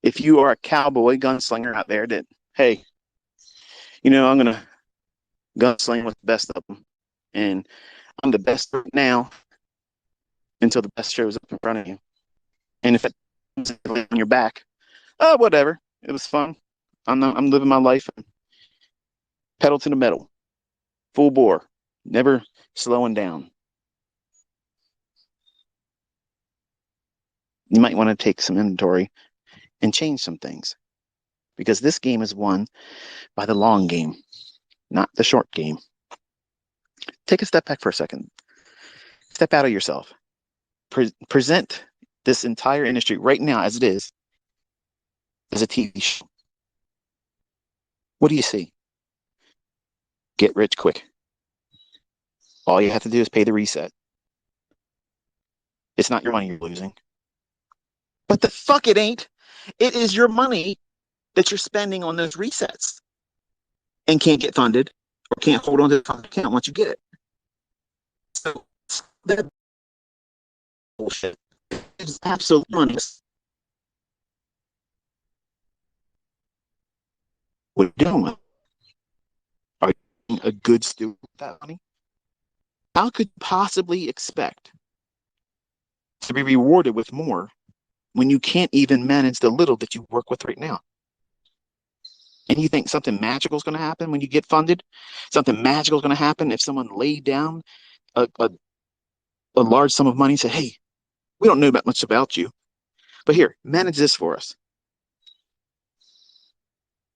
if you are a cowboy gunslinger out there that, hey, I'm going to gunsling with the best of them, and I'm the best now until the best shows up in front of you. And if it comes on your back, oh, whatever. It was fun. I'm living my life pedal to the metal, full bore, never slowing down. You might want to take some inventory and change some things because this game is won by the long game, not the short game. Take a step back for a second. Step out of yourself. Present this entire industry right now as it is as a TV show. What do you see? Get rich quick. All you have to do is pay the reset. It's not your money you're losing. But the fuck it ain't. It is your money that you're spending on those resets and can't get funded or can't hold on to the fund account once you get it. So that bullshit is absolute money. What are you doing? Are you being a good steward with that money? How could you possibly expect to be rewarded with more when you can't even manage the little that you work with right now? And you think something magical is going to happen when you get funded? Something magical is going to happen if someone laid down a large sum of money and said, hey, we don't know much about you, but here, manage this for us.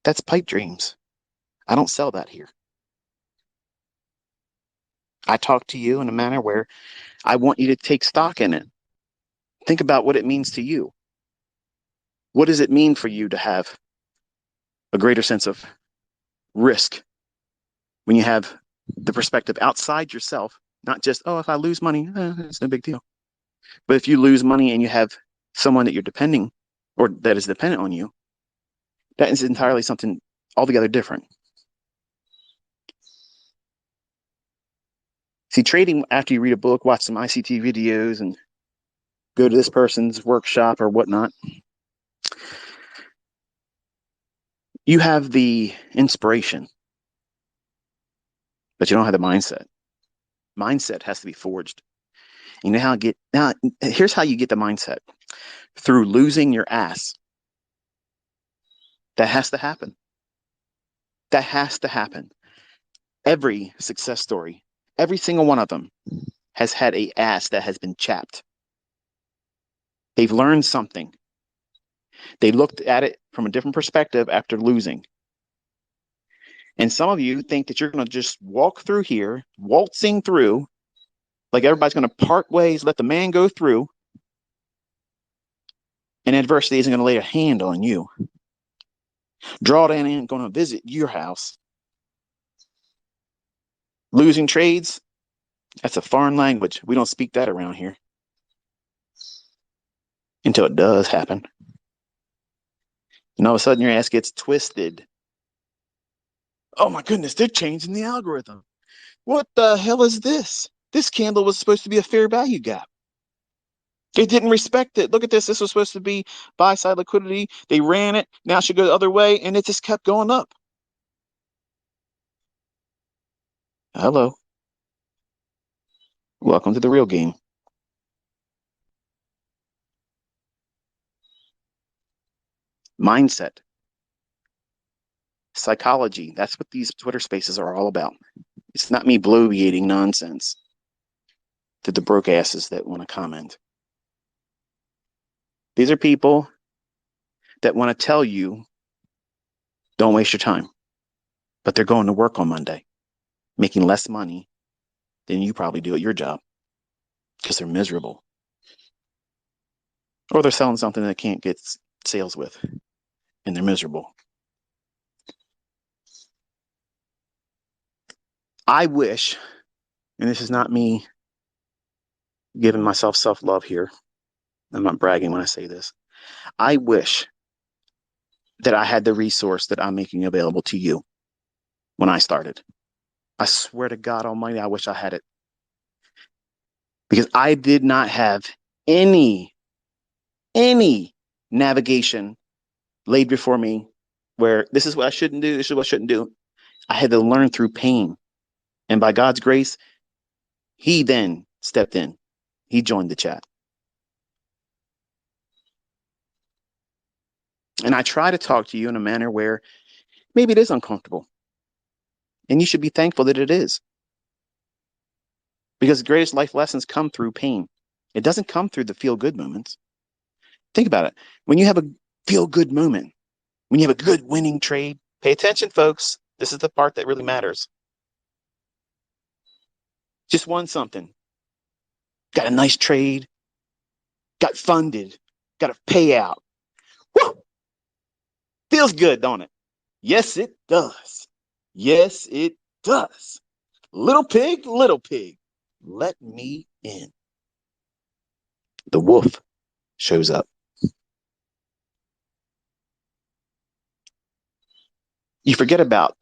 That's pipe dreams. I don't sell that here. I talk to you in a manner where I want you to take stock in it. Think about what it means to you. What does it mean for you to have a greater sense of risk when you have the perspective outside yourself, not just, oh, if I lose money, it's no big deal. But if you lose money and you have someone that you're depending or that is dependent on you, that is entirely something altogether different. See, trading after you read a book, watch some ICT videos, and go to this person's workshop or whatnot, you have the inspiration, but you don't have the mindset. Mindset has to be forged. You know how here's how you get the mindset. Through losing your ass. That has to happen. That has to happen. Every success story, every single one of them has had a ass that has been chapped. They've learned something. They looked at it from a different perspective after losing. And some of you think that you're going to just walk through here, waltzing through, like everybody's going to part ways, let the man go through, and adversity isn't going to lay a hand on you. Drawdown ain't going to visit your house. Losing trades, that's a foreign language. We don't speak that around here. Until it does happen. And all of a sudden your ass gets twisted. Oh my goodness, they're changing the algorithm. What the hell is this? This candle was supposed to be a fair value gap. They didn't respect it. Look at this. This was supposed to be buy side liquidity. They ran it. Now it should go the other way. And it just kept going up. Hello. Welcome to the real game. Mindset. Psychology. That's what these Twitter spaces are all about. It's not me bloviating nonsense to the broke asses that want to comment. These are people that want to tell you, don't waste your time. But they're going to work on Monday, making less money than you probably do at your job because they're miserable. Or they're selling something that can't get sales with, and they're miserable. I wish, and this is not me giving myself self-love here. I'm not bragging when I say this. I wish that I had the resource that I'm making available to you when I started. I swear to God Almighty, I wish I had it. Because I did not have any navigation laid before me where this is what I shouldn't do, this is what I shouldn't do. I had to learn through pain. And by God's grace, he then stepped in. He joined the chat. And I try to talk to you in a manner where maybe it is uncomfortable. And you should be thankful that it is. Because the greatest life lessons come through pain. It doesn't come through the feel good moments. Think about it. When you have a feel good moment, when you have a good winning trade, pay attention, folks. This is the part that really matters. Just won something. Got a nice trade. Got funded. Got a payout. Woo! Feels good, don't it? Yes, it does. Yes, it does. Little pig, let me in. The wolf shows up. You forget about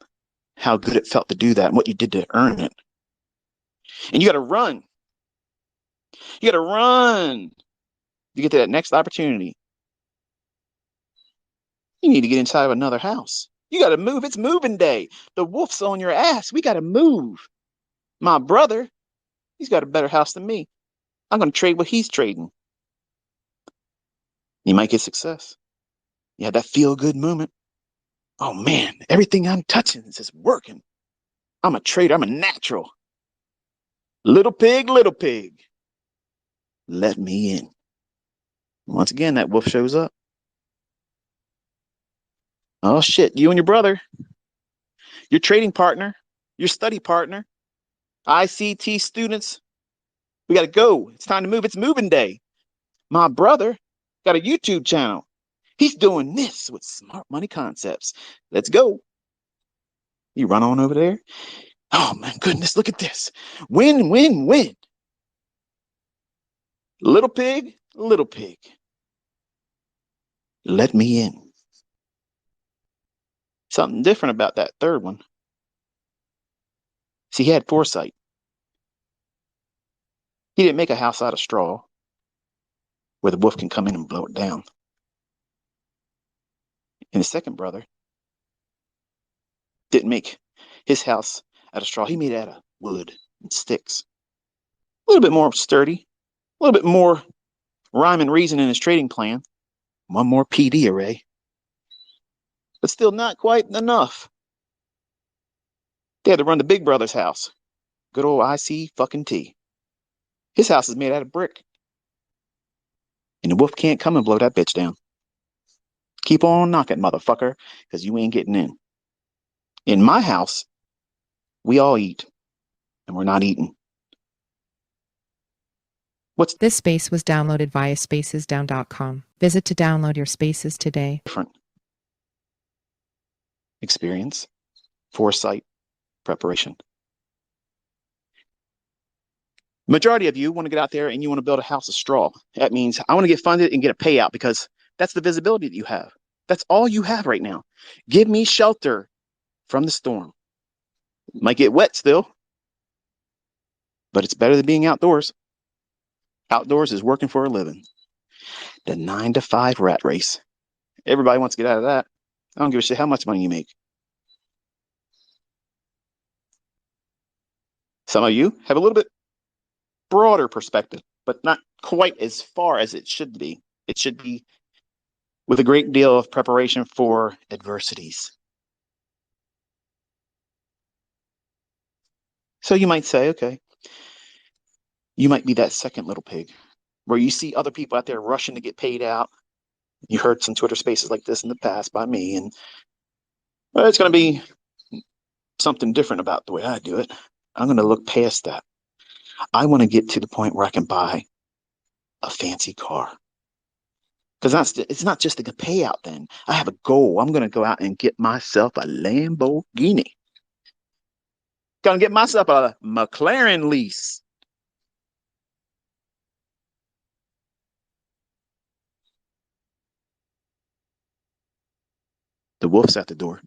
how good it felt to do that and what you did to earn it. And you got to run. You got to run. You get to that next opportunity. You need to get inside of another house. You got to move. It's moving day. The wolf's on your ass. We got to move. My brother, he's got a better house than me. I'm going to trade what he's trading. You might get success. You have that feel good moment. Oh man, everything I'm touching is just working. I'm a trader. I'm a natural. Little pig, let me in. Once again, that wolf shows up. Oh shit, you and your brother, your trading partner, your study partner, ICT students, we got to go. It's time to move. It's moving day. My brother got a YouTube channel. He's doing this with smart money concepts. Let's go. You run on over there. Oh my goodness, look at this. Win, win, win. Little pig, let me in. Something different about that third one. See, he had foresight. He didn't make a house out of straw where the wolf can come in and blow it down. And the second brother didn't make his house out of straw. He made it out of wood and sticks. A little bit more sturdy, a little bit more rhyme and reason in his trading plan. One more PD array. But still not quite enough. They had to run to Big Brother's house. Good old IC fucking T. His house is made out of brick. And the wolf can't come and blow that bitch down. Keep on knocking, motherfucker, because you ain't getting in. In my house, we all eat, and we're not eating. What's This space was downloaded via spacesdown.com. Visit to download your spaces today. different? Experience, foresight, preparation. Majority of you want to get out there and you want to build a house of straw. That means I want to get funded and get a payout because that's the visibility that you have. That's all you have right now. Give me shelter from the storm. Might get wet still, but it's better than being outdoors. Outdoors is working for a living. The 9 to 5 rat race. Everybody wants to get out of that. I don't give a shit how much money you make. Some of you have a little bit broader perspective, but not quite as far as it should be. It should be with a great deal of preparation for adversities. So you might say, okay, you might be that second little pig where you see other people out there rushing to get paid out. You heard some Twitter spaces like this in the past by me, and well, it's going to be something different about the way I do it. I'm going to look past that. I want to get to the point where I can buy a fancy car. Because it's not just a payout then. I have a goal. I'm going to go out and get myself a Lamborghini. Going to get myself a McLaren lease. The wolf's at the door.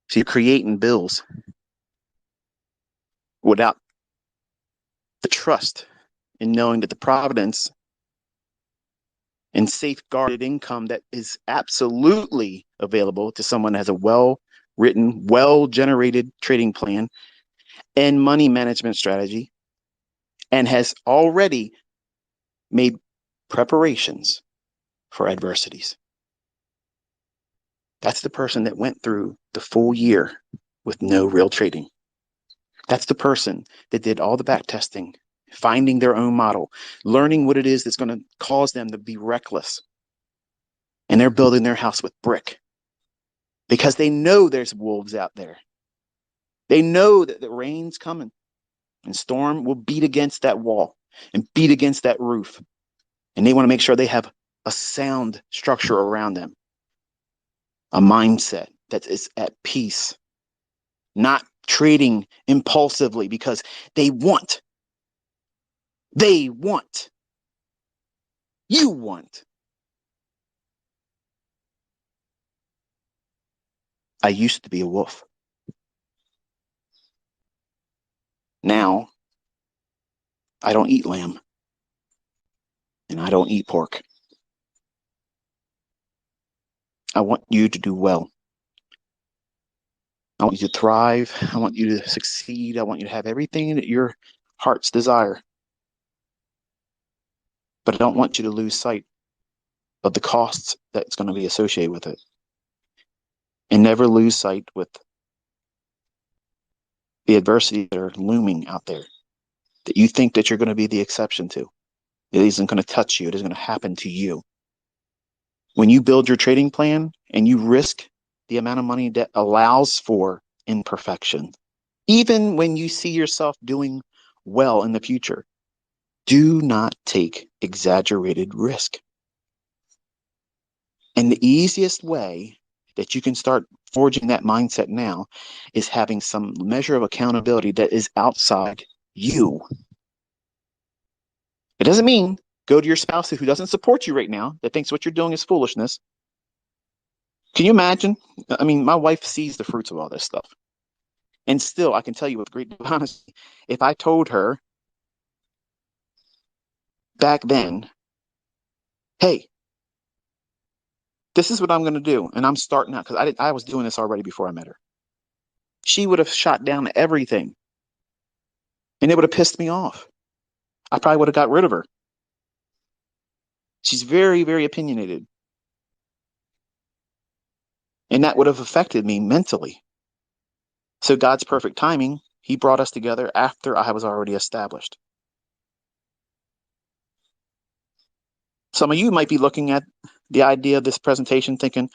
So you're creating bills without the trust in knowing that the providence and safeguarded income that is absolutely available to someone that has a well-written, well-generated trading plan and money management strategy and has already made preparations for adversities. That's the person that went through the full year with no real trading. That's the person that did all the back testing, finding their own model, learning what it is that's going to cause them to be reckless. And they're building their house with brick because they know there's wolves out there. They know that the rain's coming and storm will beat against that wall and beat against that roof. And they want to make sure they have a sound structure around them, a mindset that is at peace, not trading impulsively because they want, they want, you want. I used to be a wolf. Now I don't eat lamb and I don't eat pork. I want you to do well. I want you to thrive. I want you to succeed. I want you to have everything that your heart's desire. But I don't want you to lose sight of the costs that's going to be associated with it. And never lose sight with the adversity that are looming out there that you think that you're going to be the exception to. It isn't going to touch you. It isn't going to happen to you. When you build your trading plan and you risk the amount of money that allows for imperfection, even when you see yourself doing well in the future, do not take exaggerated risk. And the easiest way that you can start forging that mindset now is having some measure of accountability that is outside you. It doesn't mean go to your spouse who doesn't support you right now, that thinks what you're doing is foolishness. Can you imagine? I mean, my wife sees the fruits of all this stuff. And still, I can tell you with great honesty, if I told her back then, hey, this is what I'm going to do, and I'm starting out, because I was doing this already before I met her, she would have shot down everything, and it would have pissed me off. I probably would have got rid of her. She's very, very opinionated, and that would have affected me mentally. So God's perfect timing, he brought us together after I was already established. Some of you might be looking at the idea of this presentation thinking,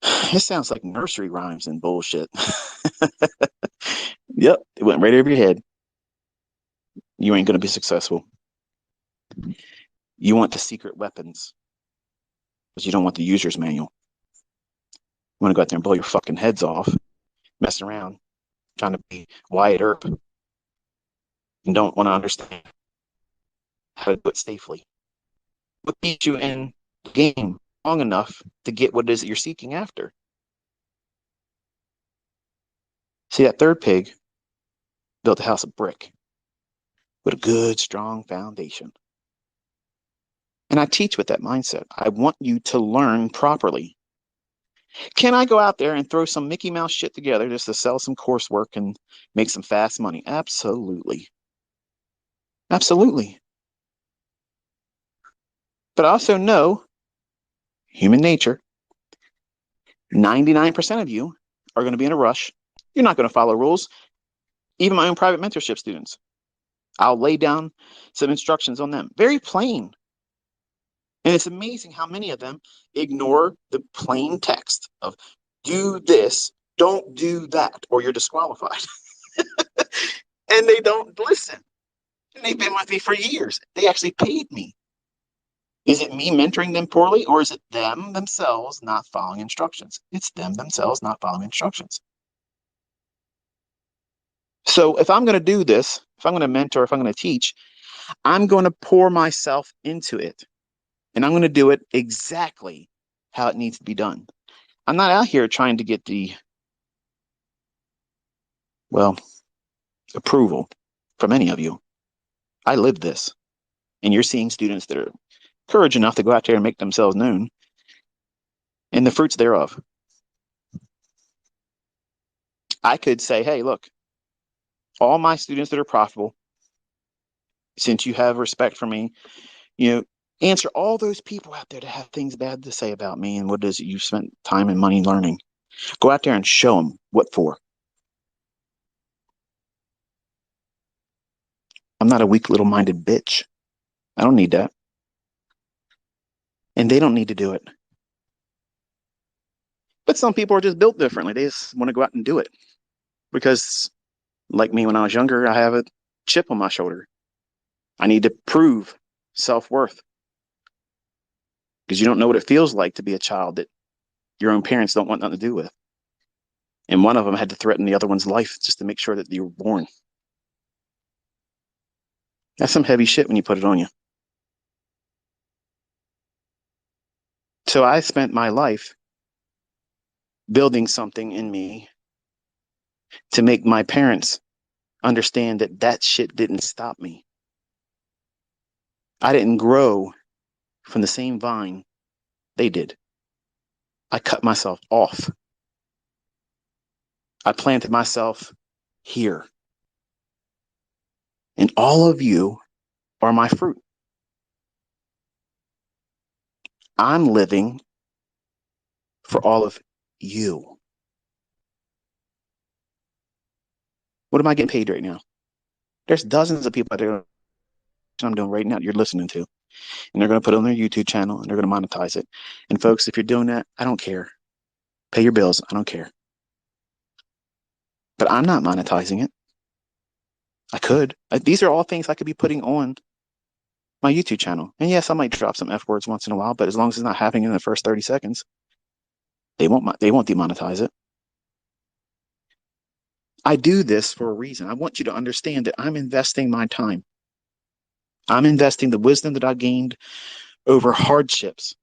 it sounds like nursery rhymes and bullshit. Yep, it went right over your head. You ain't going to be successful. You want the secret weapons, but you don't want the user's manual. You want to go out there and blow your fucking heads off, messing around, trying to be Wyatt Earp, and don't want to understand how to do it safely. What keeps you in the game long enough to get what it is that you're seeking after? See, that third pig built a house of brick with a good, strong foundation. And I teach with that mindset. I want you to learn properly. Can I go out there and throw some Mickey Mouse shit together just to sell some coursework and make some fast money? Absolutely. Absolutely. But I also know human nature. 99% of you are going to be in a rush. You're not going to follow rules. Even my own private mentorship students, I'll lay down some instructions on them. Very plain. And it's amazing how many of them ignore the plain text of do this, don't do that, or you're disqualified. And they don't listen. And they've been with me for years. They actually paid me. Is it me mentoring them poorly, or is it them themselves not following instructions? It's them themselves not following instructions. So if I'm going to do this, if I'm going to mentor, if I'm going to teach, I'm going to pour myself into it. And I'm going to do it exactly how it needs to be done. I'm not out here trying to get the, well, approval from any of you. I live this. And you're seeing students that are courage enough to go out there and make themselves known and the fruits thereof. I could say, hey, look, all my students that are profitable, since you have respect for me, you know, answer all those people out there that have things bad to say about me and what is it you spent time and money learning. Go out there and show them what for. I'm not a weak little minded bitch. I don't need that. And they don't need to do it. But some people are just built differently. They just want to go out and do it because, like me when I was younger, I have a chip on my shoulder. I need to prove self worth because you don't know what it feels like to be a child that your own parents don't want nothing to do with. And one of them had to threaten the other one's life just to make sure that you were born. That's some heavy shit when you put it on you. So I spent my life building something in me to make my parents understand that that shit didn't stop me. I didn't grow from the same vine they did. I cut myself off. I planted myself here. And all of you are my fruit. I'm living for all of you. What am I getting paid right now? There's dozens of people out there I'm doing right now you're listening to. And they're going to put it on their YouTube channel and they're going to monetize it. And folks, if you're doing that, I don't care. Pay your bills. I don't care. But I'm not monetizing it. I could. These are all things I could be putting on my YouTube channel. And yes, I might drop some F words once in a while, but as long as it's not happening in the first 30 seconds, they won't demonetize it. I do this for a reason. I want you to understand that I'm investing my time. I'm investing the wisdom that I gained over hardships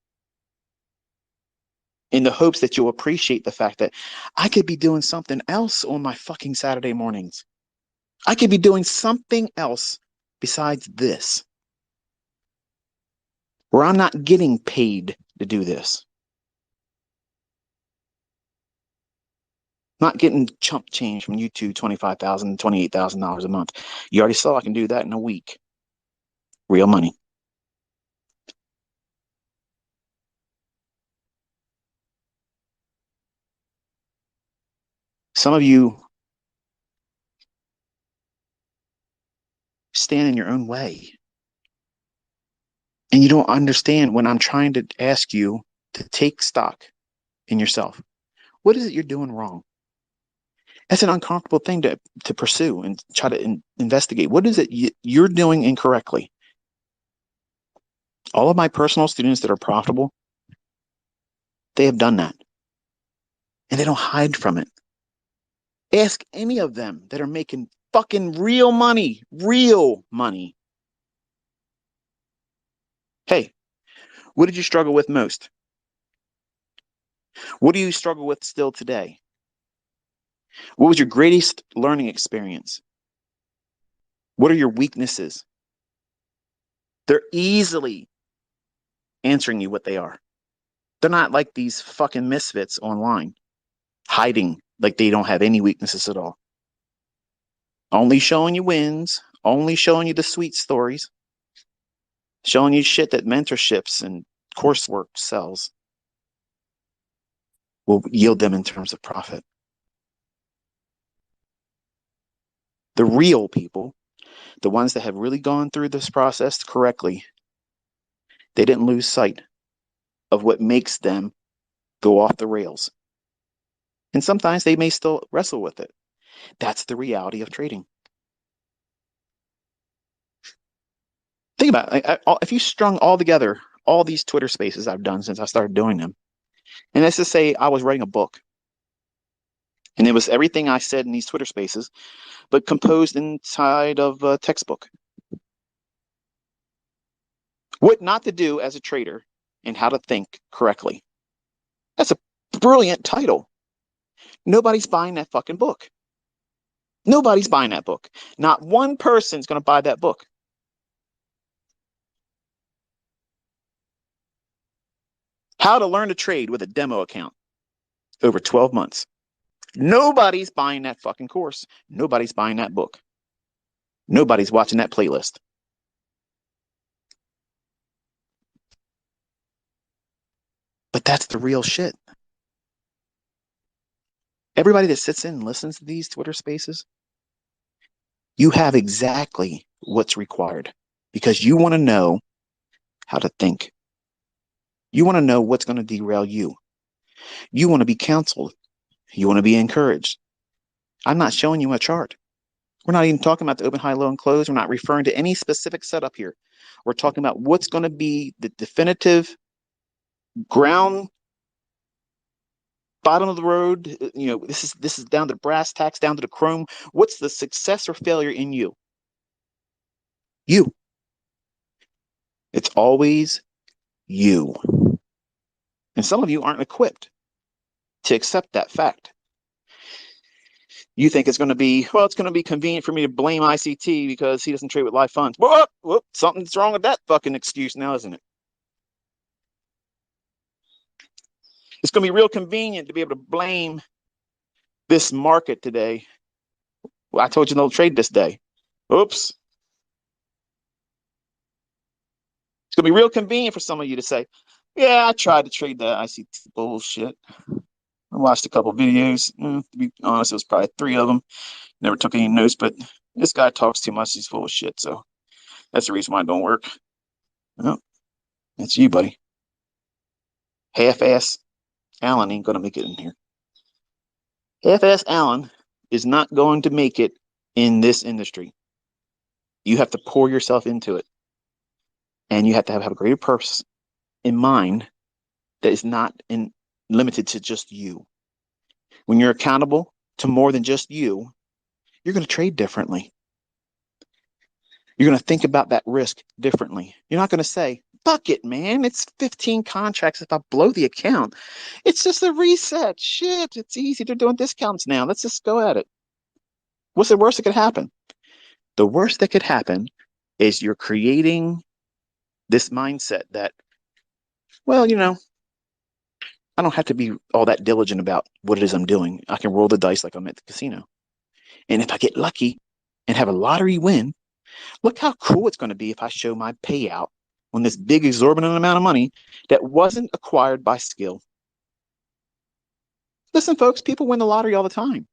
in the hopes that you'll appreciate the fact that I could be doing something else on my fucking Saturday mornings. I could be doing something else besides this, where I'm not getting paid to do this. Not getting chump change from YouTube, $25,000, $28,000 a month. You already saw I can do that in a week. Real money. Some of you stand in your own way. And you don't understand when I'm trying to ask you to take stock in yourself. What is it you're doing wrong? That's an uncomfortable thing to pursue and try to investigate. What is it you're doing incorrectly? All of my personal students that are profitable, they have done that. And they don't hide from it. Ask any of them that are making fucking real money. Hey, what did you struggle with most? What do you struggle with still today? What was your greatest learning experience? What are your weaknesses? They're easily answering you what they are. They're not like these fucking misfits online, hiding like they don't have any weaknesses at all. Only showing you wins, only showing you the sweet stories, showing you shit that mentorships and coursework sells will yield them in terms of profit. The real people, the ones that have really gone through this process correctly, they didn't lose sight of what makes them go off the rails. And sometimes they may still wrestle with it. That's the reality of trading. Think about it. If you strung all together all these Twitter spaces I've done since I started doing them, and let's just say I was writing a book, and it was everything I said in these Twitter spaces, but composed inside of a textbook. What not to do as a trader and how to think correctly. That's a brilliant title. Nobody's buying that fucking book. Nobody's buying that book. Not one person's going to buy that book. How to learn to trade with a demo account over 12 months. Nobody's buying that fucking course. Nobody's buying that book. Nobody's watching that playlist. But that's the real shit. Everybody that sits in and listens to these Twitter spaces, you have exactly what's required because you want to know how to think. You want to know what's going to derail you. You want to be counseled. You want to be encouraged. I'm not showing you a chart. We're not even talking about the open, high, low, and close. We're not referring to any specific setup here. We're talking about what's going to be the definitive ground bottom of the road. This is down to the brass tacks, down to the chrome. What's the success or failure in you? You. It's always you. And some of you aren't equipped to accept that fact. You think it's going to be, well, it's going to be convenient for me to blame ICT because he doesn't trade with live funds. Whoop, something's wrong with that fucking excuse now, isn't it? It's going to be real convenient to be able to blame this market today. Well, I told you don't trade this day. Oops. It's going to be real convenient for some of you to say, yeah, I tried to trade that ICT bullshit. I watched a couple videos. To be honest, it was probably 3 of them. Never took any notes, but this guy talks too much. He's full of shit. So that's the reason why it don't work. Well, that's you, buddy. Half-ass Allen ain't going to make it in here. Half-ass Allen is not going to make it in this industry. You have to pour yourself into it. And you have to have a greater purpose in mind that is not limited to just you. When you're accountable to more than just you, you're going to trade differently. You're going to think about that risk differently. You're not going to say, fuck it, man. It's 15 contracts if I blow the account. It's just a reset. Shit, it's easy. They're doing discounts now. Let's just go at it. What's the worst that could happen? The worst that could happen is you're creating this mindset that, well, I don't have to be all that diligent about what it is I'm doing. I can roll the dice like I'm at the casino. And if I get lucky and have a lottery win, look how cool it's going to be if I show my payout on this big exorbitant amount of money that wasn't acquired by skill. Listen, folks, people win the lottery all the time.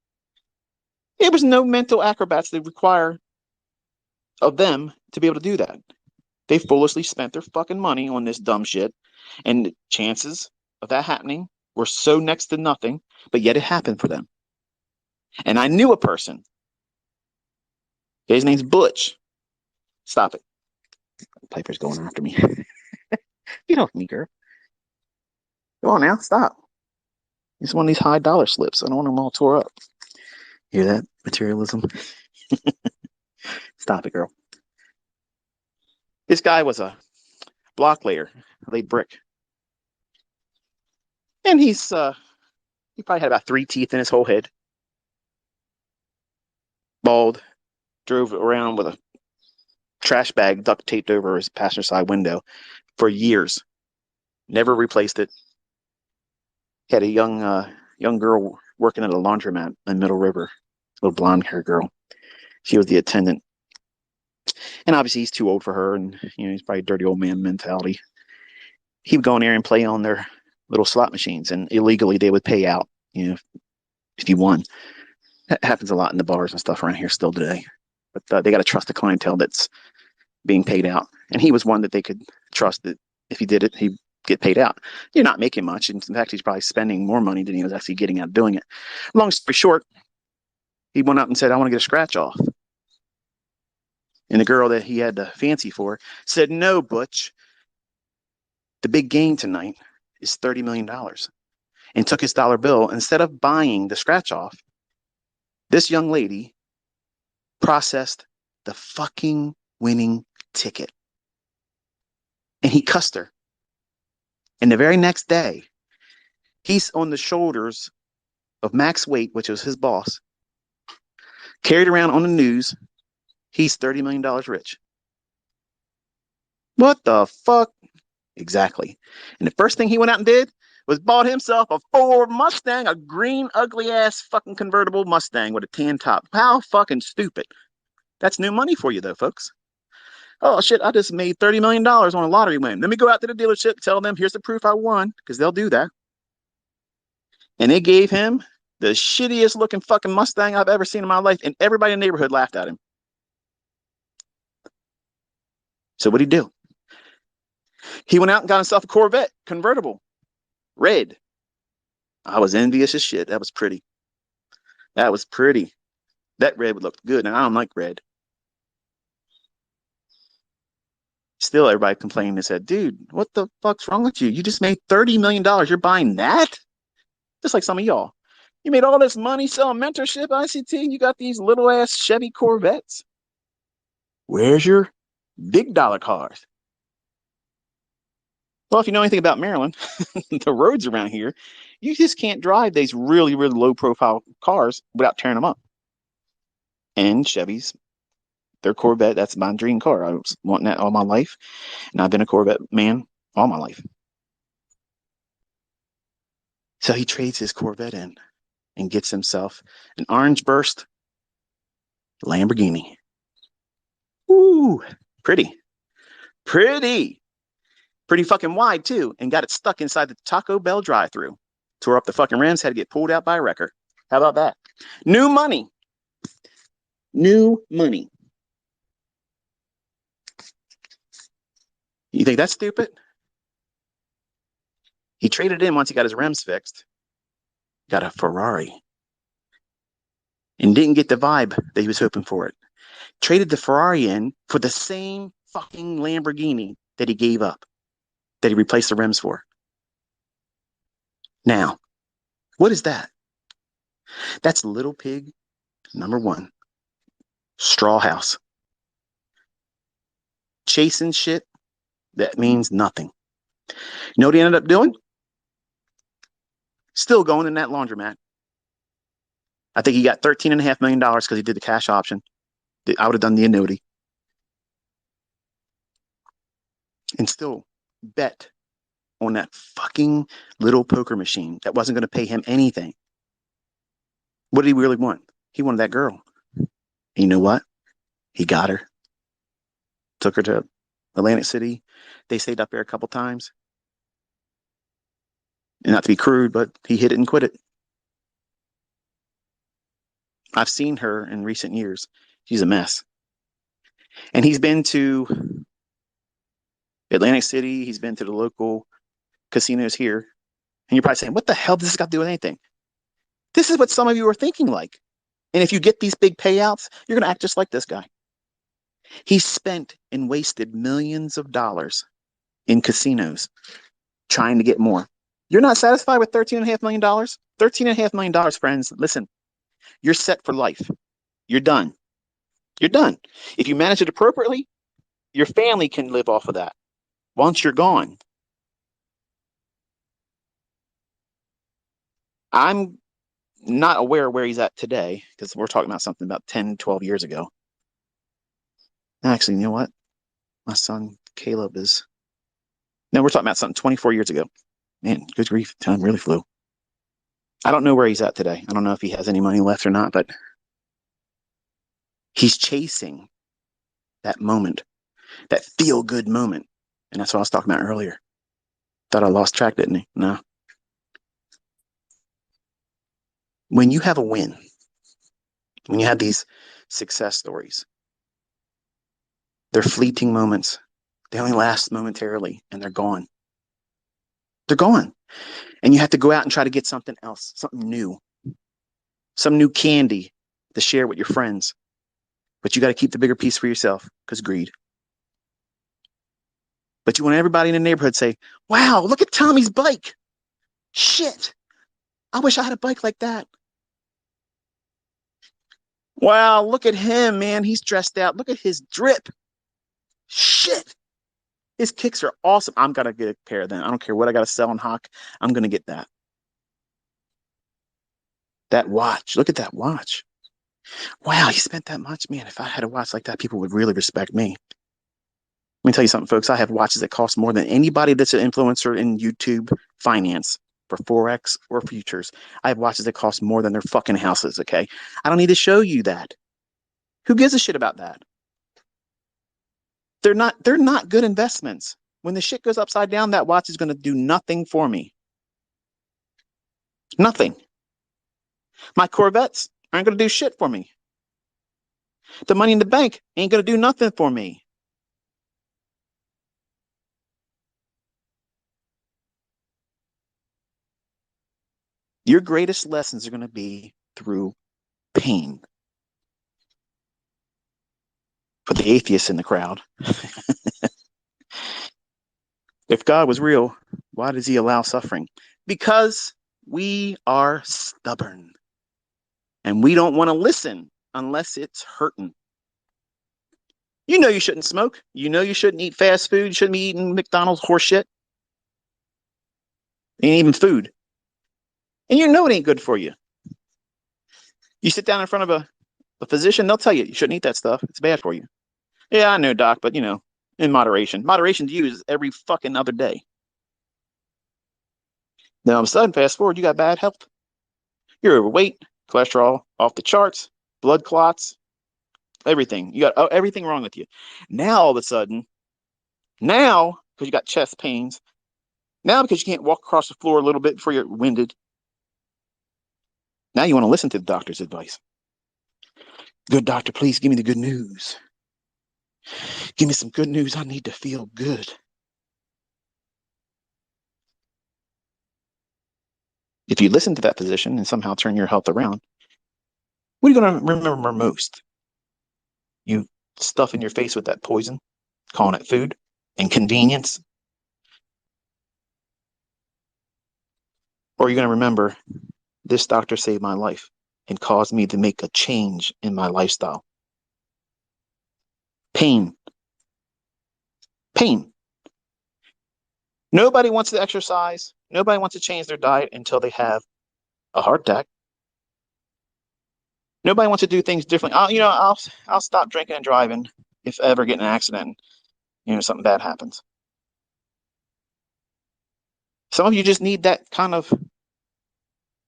There was no mental acrobats that require of them to be able to do that. They foolishly spent their fucking money on this dumb shit, and the chances of that happening were so next to nothing, but yet it happened for them. And I knew a person. His name's Butch. Stop it. Piper's going after me. Get off me, girl. Go on now. Stop. It's one of these high dollar slips. I don't want them all tore up. Hear that? Materialism. Stop it, girl. This guy was a block layer, laid brick. And he probably had about 3 teeth in his whole head. Bald. Drove around with a trash bag duct taped over his passenger side window for years. Never replaced it. Had a young girl working at a laundromat in Middle River, little blonde hair girl. She was the attendant. And obviously he's too old for her, and he's probably dirty old man mentality. He would go in there and play on their little slot machines, and illegally they would pay out, if you won. That happens a lot in the bars and stuff around here still today. But they got to trust the clientele that's being paid out. And he was one that they could trust that if he did it, he'd get paid out. You're not making much. In fact, he's probably spending more money than he was actually getting out of doing it. Long story short, he went up and said, I want to get a scratch off. And the girl that he had the fancy for said, no, Butch, the big gain tonight is $30 million. And took his dollar bill. Instead of buying the scratch off, this young lady processed the fucking winning ticket. And he cussed her. And the very next day, he's on the shoulders of Max Waite, which was his boss, carried around on the news. He's $30 million rich. What the fuck? Exactly. And the first thing he went out and did was bought himself a Ford Mustang, a green, ugly ass fucking convertible Mustang with a tan top. How fucking stupid. That's new money for you, though, folks. Oh, shit, I just made $30 million on a lottery win. Let me go out to the dealership, tell them, here's the proof I won, because they'll do that. And they gave him the shittiest looking fucking Mustang I've ever seen in my life, and everybody in the neighborhood laughed at him. So what'd he do? He went out and got himself a Corvette convertible, red. I was envious as shit. That was pretty. That was pretty. That red would look good, and I don't like red. Still, everybody complained and said, dude, what the fuck's wrong with you? You just made $30 million. You're buying that? Just like some of y'all. You made all this money selling mentorship, ICT, and you got these little ass Chevy Corvettes. Where's your big dollar cars? Well, if you know anything about Maryland, the roads around here, you just can't drive these really, really low profile cars without tearing them up. And Chevys, their Corvette, that's my dream car. I was wanting that all my life. And I've been a Corvette man all my life. So he trades his Corvette in and gets himself an orange burst Lamborghini. Ooh, pretty, pretty, pretty fucking wide too. And got it stuck inside the Taco Bell drive-thru. Tore up the fucking rims, had to get pulled out by a wrecker. How about that? New money. New money. You think that's stupid? He traded in once he got his rims fixed. Got a Ferrari. And didn't get the vibe that he was hoping for it. Traded the Ferrari in for the same fucking Lamborghini that he gave up, that he replaced the rims for. Now, what is that? That's Little Pig #1. Straw house. Chasing shit that means nothing. You know what he ended up doing? Still going in that laundromat. I think he got $13.5 million because he did the cash option. I would have done the annuity. And still bet on that fucking little poker machine that wasn't going to pay him anything. What did he really want? He wanted that girl. And you know what? He got her. Took her to Atlantic City. They stayed up there a couple times. And not to be crude, but he hit it and quit it. I've seen her in recent years. She's a mess. And he's been to Atlantic City. He's been to the local casinos here. And you're probably saying, what the hell does this got to do with anything? This is what some of you are thinking like. And if you get these big payouts, you're going to act just like this guy. He spent and wasted millions of dollars in casinos trying to get more. You're not satisfied with $13.5 million? $13.5 million, friends. Listen, you're set for life. You're done. You're done. If you manage it appropriately, your family can live off of that once you're gone. I'm not aware where he's at today because we're talking about something about 10, 12 years ago. Actually, you know what? My son Caleb is. No, we're talking about something 24 years ago. Man, good grief. Time really flew. I don't know where he's at today. I don't know if he has any money left or not, but he's chasing that moment, that feel good moment. And that's what I was talking about earlier. Thought I lost track, didn't he? No. When you have a win, when you have these success stories, they're fleeting moments. They only last momentarily and they're gone. They're gone. And you have to go out and try to get something else, something new, some new candy to share with your friends. But you got to keep the bigger piece for yourself because greed. But you want everybody in the neighborhood to say, wow, look at Tommy's bike. Shit. I wish I had a bike like that. Wow, look at him, man. He's dressed out. Look at his drip. Shit. His kicks are awesome. I'm going to get a pair of them. I don't care what I got to sell on Hawk. I'm going to get that. That watch. Look at that watch. Wow, he spent that much. Man, if I had a watch like that, people would really respect me. Let me tell you something, folks. I have watches that cost more than anybody that's an influencer in YouTube finance for Forex or futures. I have watches that cost more than their fucking houses, okay? I don't need to show you that. Who gives a shit about that? They're not good investments. When the shit goes upside down, that watch is going to do nothing for me. Nothing. My Corvettes aren't going to do shit for me. The money in the bank ain't going to do nothing for me. Your greatest lessons are going to be through pain. For the atheists in the crowd, if God was real, why does he allow suffering? Because we are stubborn and we don't want to listen unless it's hurting. You know you shouldn't smoke. You know you shouldn't eat fast food. You shouldn't be eating McDonald's horse shit. Ain't even food. And you know it ain't good for you. You sit down in front of a physician, they'll tell you you shouldn't eat that stuff. It's bad for you. Yeah, I know, doc, but in moderation. Moderation to you is every fucking other day. Then all of a sudden, fast forward, you got bad health. You're overweight, cholesterol off the charts, blood clots, everything. You got everything wrong with you. Now all of a sudden, now because you got chest pains, now because you can't walk across the floor a little bit before you're winded, now you want to listen to the doctor's advice. Good doctor, please give me the good news. Give me some good news. I need to feel good. If you listen to that physician and somehow turn your health around, what are you going to remember most? You stuff in your face with that poison, calling it food and convenience? Or are you going to remember this doctor saved my life and caused me to make a change in my lifestyle? Pain. Pain. Nobody wants to exercise. Nobody wants to change their diet until they have a heart attack. Nobody wants to do things differently. I'll stop drinking and driving if I ever get in an accident. Something bad happens. Some of you just need that kind of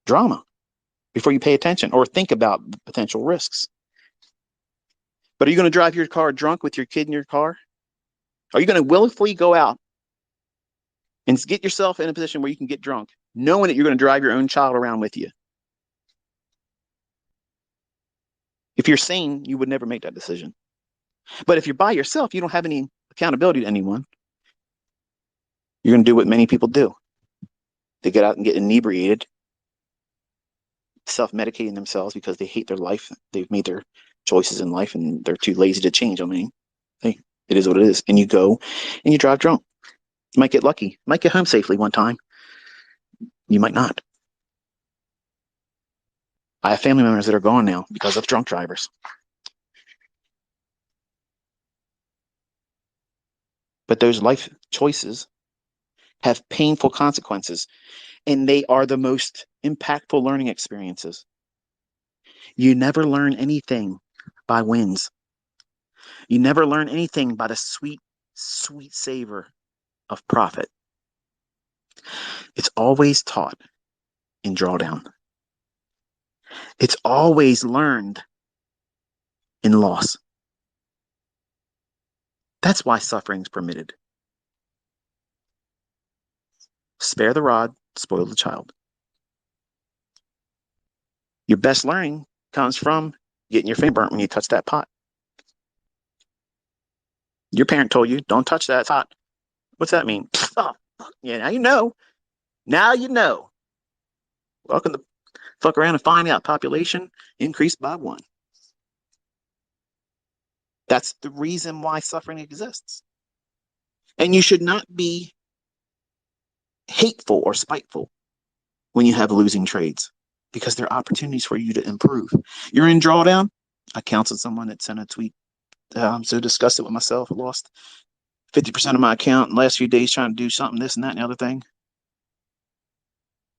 drama before you pay attention or think about potential risks. But are you going to drive your car drunk with your kid in your car? Are you going to willfully go out and get yourself in a position where you can get drunk, knowing that you're going to drive your own child around with you? If you're sane, you would never make that decision. But if you're by yourself, you don't have any accountability to anyone. You're going to do what many people do. They get out and get inebriated, self-medicating themselves because they hate their life. They've made their choices in life and they're too lazy to change. Hey, it is what it is. And you go and you drive drunk. You might get lucky. You might get home safely one time. You might not. I have family members that are gone now because of drunk drivers. But those life choices have painful consequences, and they are the most impactful learning experiences. You never learn anything by wins. You never learn anything by the sweet, sweet savor of profit. It's always taught in drawdown. It's always learned in loss. That's why suffering is permitted. Spare the rod, spoil the child. Your best learning comes from getting your finger burnt when you touch that pot. Your parent told you, don't touch that, it's hot. What's that mean? Oh, yeah, now you know. Now you know. Welcome to fuck around and find out. Population increased by 1. That's the reason why suffering exists. And you should not be hateful or spiteful when you have losing trades because there are opportunities for you to improve. You're in drawdown. I counseled someone that sent a tweet. I'm so disgusted with myself. I lost 50% of my account in the last few days trying to do something, this and that and the other thing.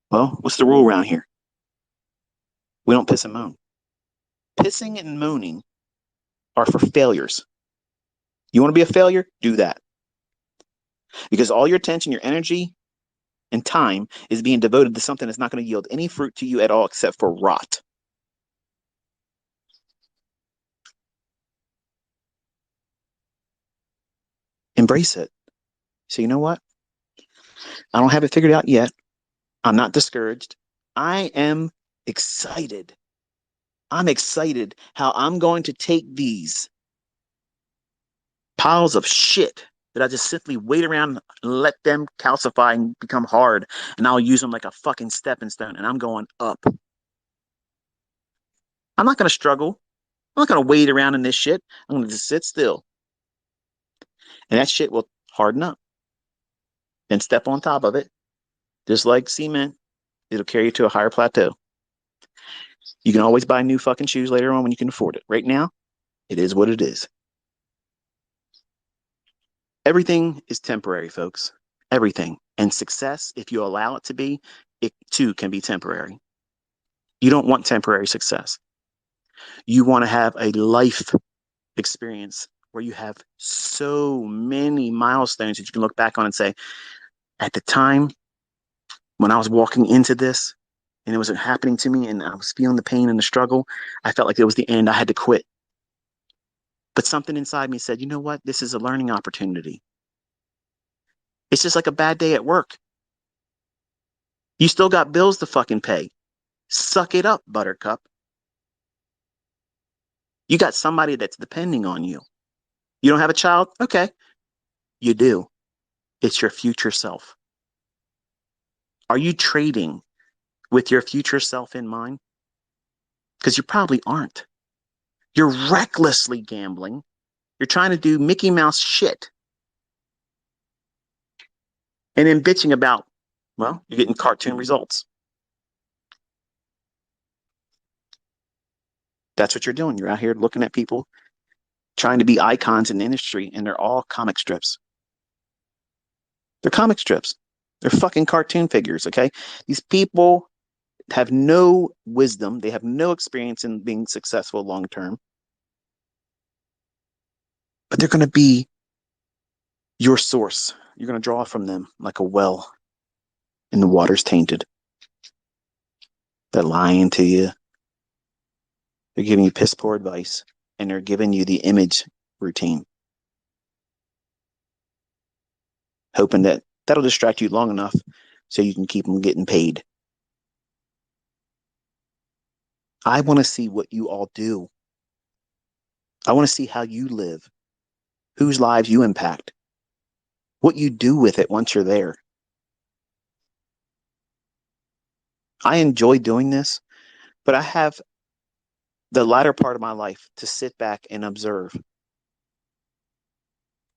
Well, what's the rule around here? We don't piss and moan. Pissing and moaning are for failures. You want to be a failure? Do that. because all your attention, your energy, and time is being devoted to something that's not going to yield any fruit to you at all except for rot. Embrace it. So, you know what? I don't have it figured out yet. I'm not discouraged. I am excited. I'm excited how I'm going to take these piles of shit that I just simply wait around and let them calcify and become hard, and I'll use them like a fucking stepping stone, and I'm going up. I'm not going to struggle. I'm not going to wait around in this shit. I'm going to just sit still, and that shit will harden up. Then step on top of it, just like cement. It'll carry you to a higher plateau. You can always buy new fucking shoes later on when you can afford it. Right now, it is what it is. Everything is temporary, folks. Everything. And success, if you allow it to be, it too can be temporary. You don't want temporary success. You want to have a life experience where you have so many milestones that you can look back on and say, at the time when I was walking into this and it was happening to me and I was feeling the pain and the struggle, I felt like it was the end. I had to quit. But something inside me said, you know what? This is a learning opportunity. It's just like a bad day at work. You still got bills to fucking pay. Suck it up, buttercup. You got somebody that's depending on you. You don't have a child? Okay. You do. It's your future self. Are you trading with your future self in mind? Because you probably aren't. You're recklessly gambling. You're trying to do Mickey Mouse shit and then bitching about, well, you're getting cartoon results. That's what you're doing. You're out here looking at people trying to be icons in the industry, and they're all comic strips. They're comic strips. They're fucking cartoon figures, okay? These people have no wisdom. They have no experience in being successful long term, but they're going to be your source. You're going to draw from them like a well, and the water's tainted. They're lying to you. They're giving you piss poor advice, and they're giving you the image routine, hoping that that'll distract you long enough so you can keep them getting paid. I want to see what you all do. I want to see how you live, whose lives you impact, what you do with it once you're there. I enjoy doing this, but I have the latter part of my life to sit back and observe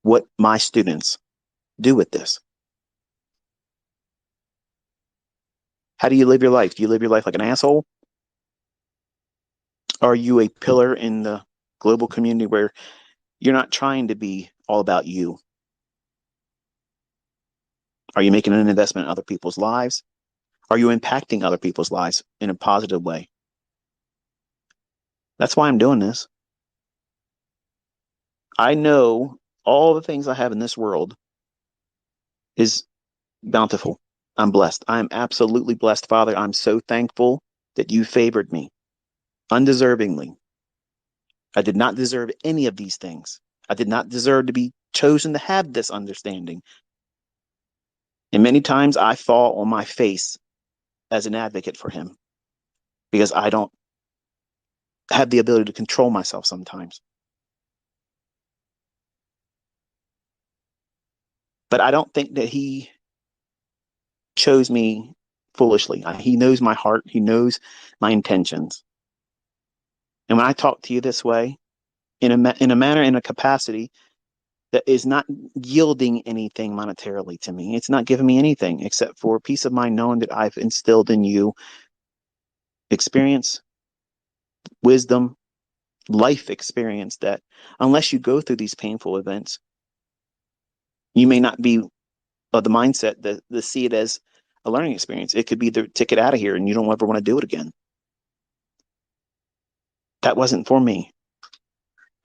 what my students do with this. How do you live your life? Do you live your life like an asshole? Are you a pillar in the global community where you're not trying to be all about you? Are you making an investment in other people's lives? Are you impacting other people's lives in a positive way? That's why I'm doing this. I know all the things I have in this world is bountiful. I'm blessed. I'm absolutely blessed, Father. I'm so thankful that you favored me undeservingly. I did not deserve any of these things. I did not deserve to be chosen to have this understanding. And many times I fall on my face as an advocate for him because I don't have the ability to control myself sometimes. But I don't think that he chose me foolishly. He knows my heart, he knows my intentions. And when I talk to you this way, in a manner, in a capacity that is not yielding anything monetarily to me, it's not giving me anything except for peace of mind knowing that I've instilled in you experience, wisdom, life experience that unless you go through these painful events, you may not be of the mindset that see it as a learning experience. It could be the ticket out of here and you don't ever want to do it again. That wasn't for me.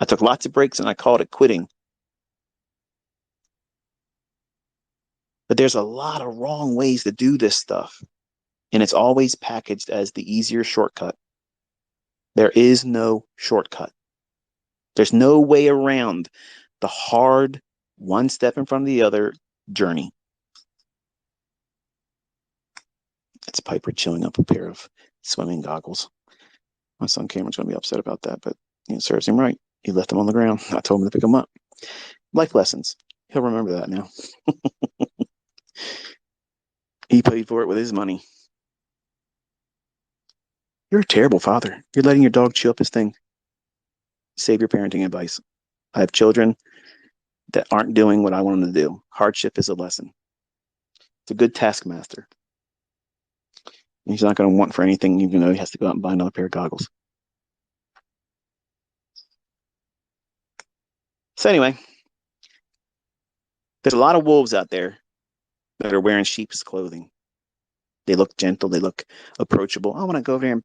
I took lots of breaks and I called it quitting. But there's a lot of wrong ways to do this stuff. And it's always packaged as the easier shortcut. There is no shortcut. There's no way around the hard, one step in front of the other journey. It's Piper chilling up a pair of swimming goggles. My son Cameron's going to be upset about that, but it serves him right. He left them on the ground. I told him to pick them up. Life lessons. He'll remember that now. He paid for it with his money. You're a terrible father. You're letting your dog chew up his thing. Save your parenting advice. I have children that aren't doing what I want them to do. Hardship is a lesson. It's a good taskmaster. He's not going to want for anything, even though he has to go out and buy another pair of goggles. So anyway, there's a lot of wolves out there that are wearing sheep's clothing. They look gentle. They look approachable. I want to go over there and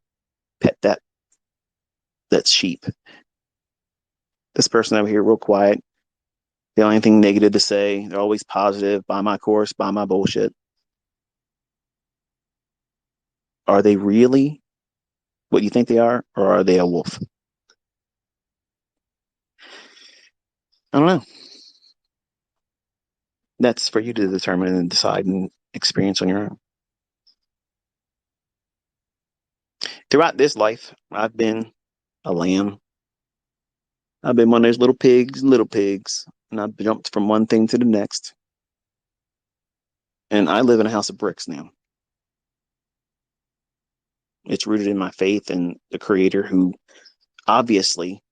pet that sheep. This person over here, real quiet. They don't have anything negative to say. They're always positive. Buy my course. Buy my bullshit. Are they really what you think they are, or are they a wolf? I don't know. That's for you to determine and decide and experience on your own. Throughout this life, I've been a lamb. I've been one of those little pigs, and I've jumped from one thing to the next. And I live in a house of bricks now. It's rooted in my faith in the creator who obviously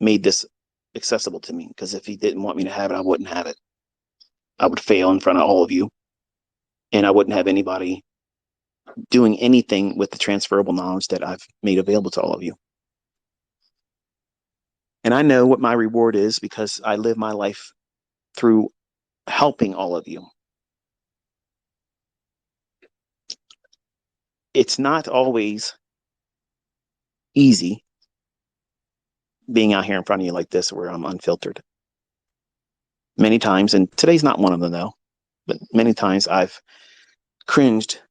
made this accessible to me. Because if he didn't want me to have it, I wouldn't have it. I would fail in front of all of you. And I wouldn't have anybody doing anything with the transferable knowledge that I've made available to all of you. And I know what my reward is because I live my life through helping all of you. It's not always easy being out here in front of you like this where I'm unfiltered. Many times, and today's not one of them though, but many times I've cringed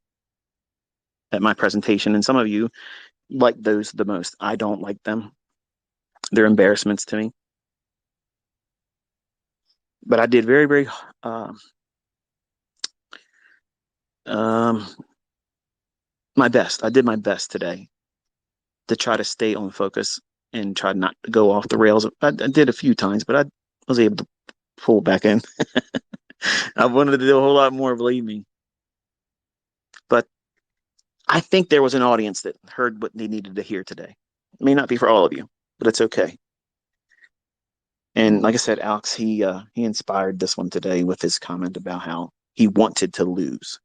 at my presentation, and some of you like those the most. I don't like them. They're embarrassments to me. But I did very, very um, my best. I did my best today to try to stay on focus and try not to go off the rails. I did a few times, but I was able to pull back in. I wanted to do a whole lot more, believe me. But I think there was an audience that heard what they needed to hear today. It may not be for all of you, but it's okay. And like I said, Alex, he inspired this one today with his comment about how he wanted to lose,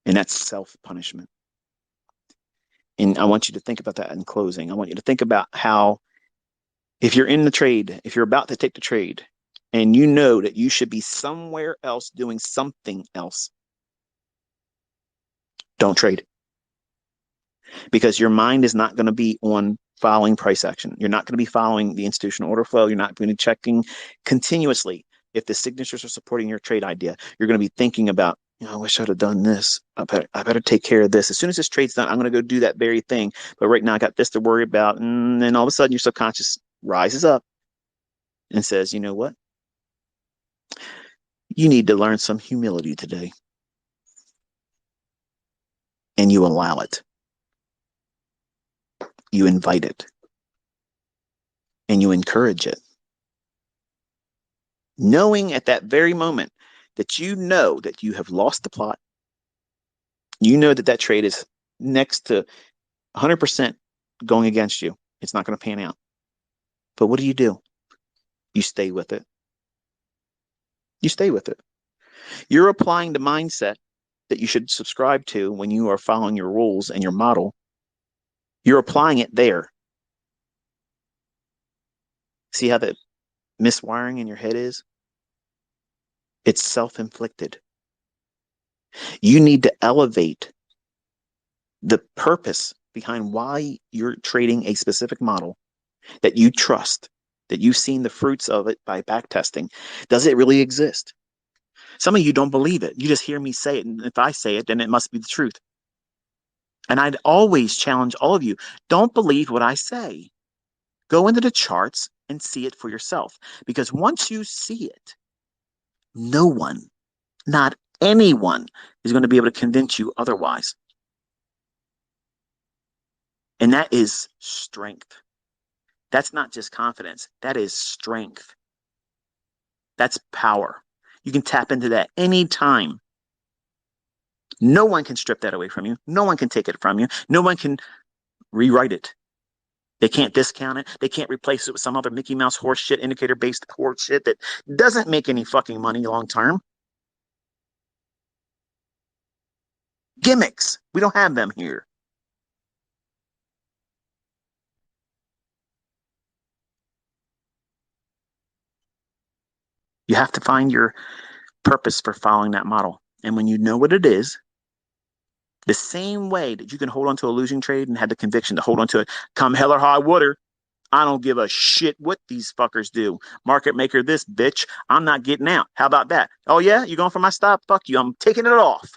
and that's self-punishment. And I want you to think about that in closing. I want you to think about how if you're in the trade, if you're about to take the trade, and you know that you should be somewhere else doing something else, don't trade. Because your mind is not going to be on following price action. You're not going to be following the institutional order flow. You're not going to be checking continuously if the signatures are supporting your trade idea. You're going to be thinking about, I wish I'd have done this. I better take care of this. As soon as this trade's done, I'm going to go do that very thing. But right now I got this to worry about. And then all of a sudden your subconscious rises up and says, you know what? You need to learn some humility today. And you allow it. You invite it. And you encourage it. Knowing at that very moment that you know that you have lost the plot, you know that that trade is next to 100% going against you. It's not going to pan out. But what do? You stay with it. You stay with it. You're applying the mindset that you should subscribe to when you are following your rules and your model. You're applying it there. See how the miswiring in your head is? It's self-inflicted. You need to elevate the purpose behind why you're trading a specific model that you trust, that you've seen the fruits of it by back testing. Does it really exist? Some of you don't believe it. You just hear me say it. And if I say it, then it must be the truth. And I'd always challenge all of you, don't believe what I say. Go into the charts and see it for yourself. Because once you see it, no one, not anyone, is going to be able to convince you otherwise. And that is strength. That's not just confidence, that is strength. That's power. You can tap into that anytime. No one can strip that away from you. No one can take it from you. No one can rewrite it. They can't discount it. They can't replace it with some other Mickey Mouse horse shit, indicator based horse shit that doesn't make any fucking money long term. Gimmicks. We don't have them here. You have to find your purpose for following that model. And when you know what it is, the same way that you can hold on to a losing trade and have the conviction to hold on to it, come hell or high water, I don't give a shit what these fuckers do. Market maker this bitch. I'm not getting out. How about that? Oh yeah, you going for my stop? Fuck you. I'm taking it off.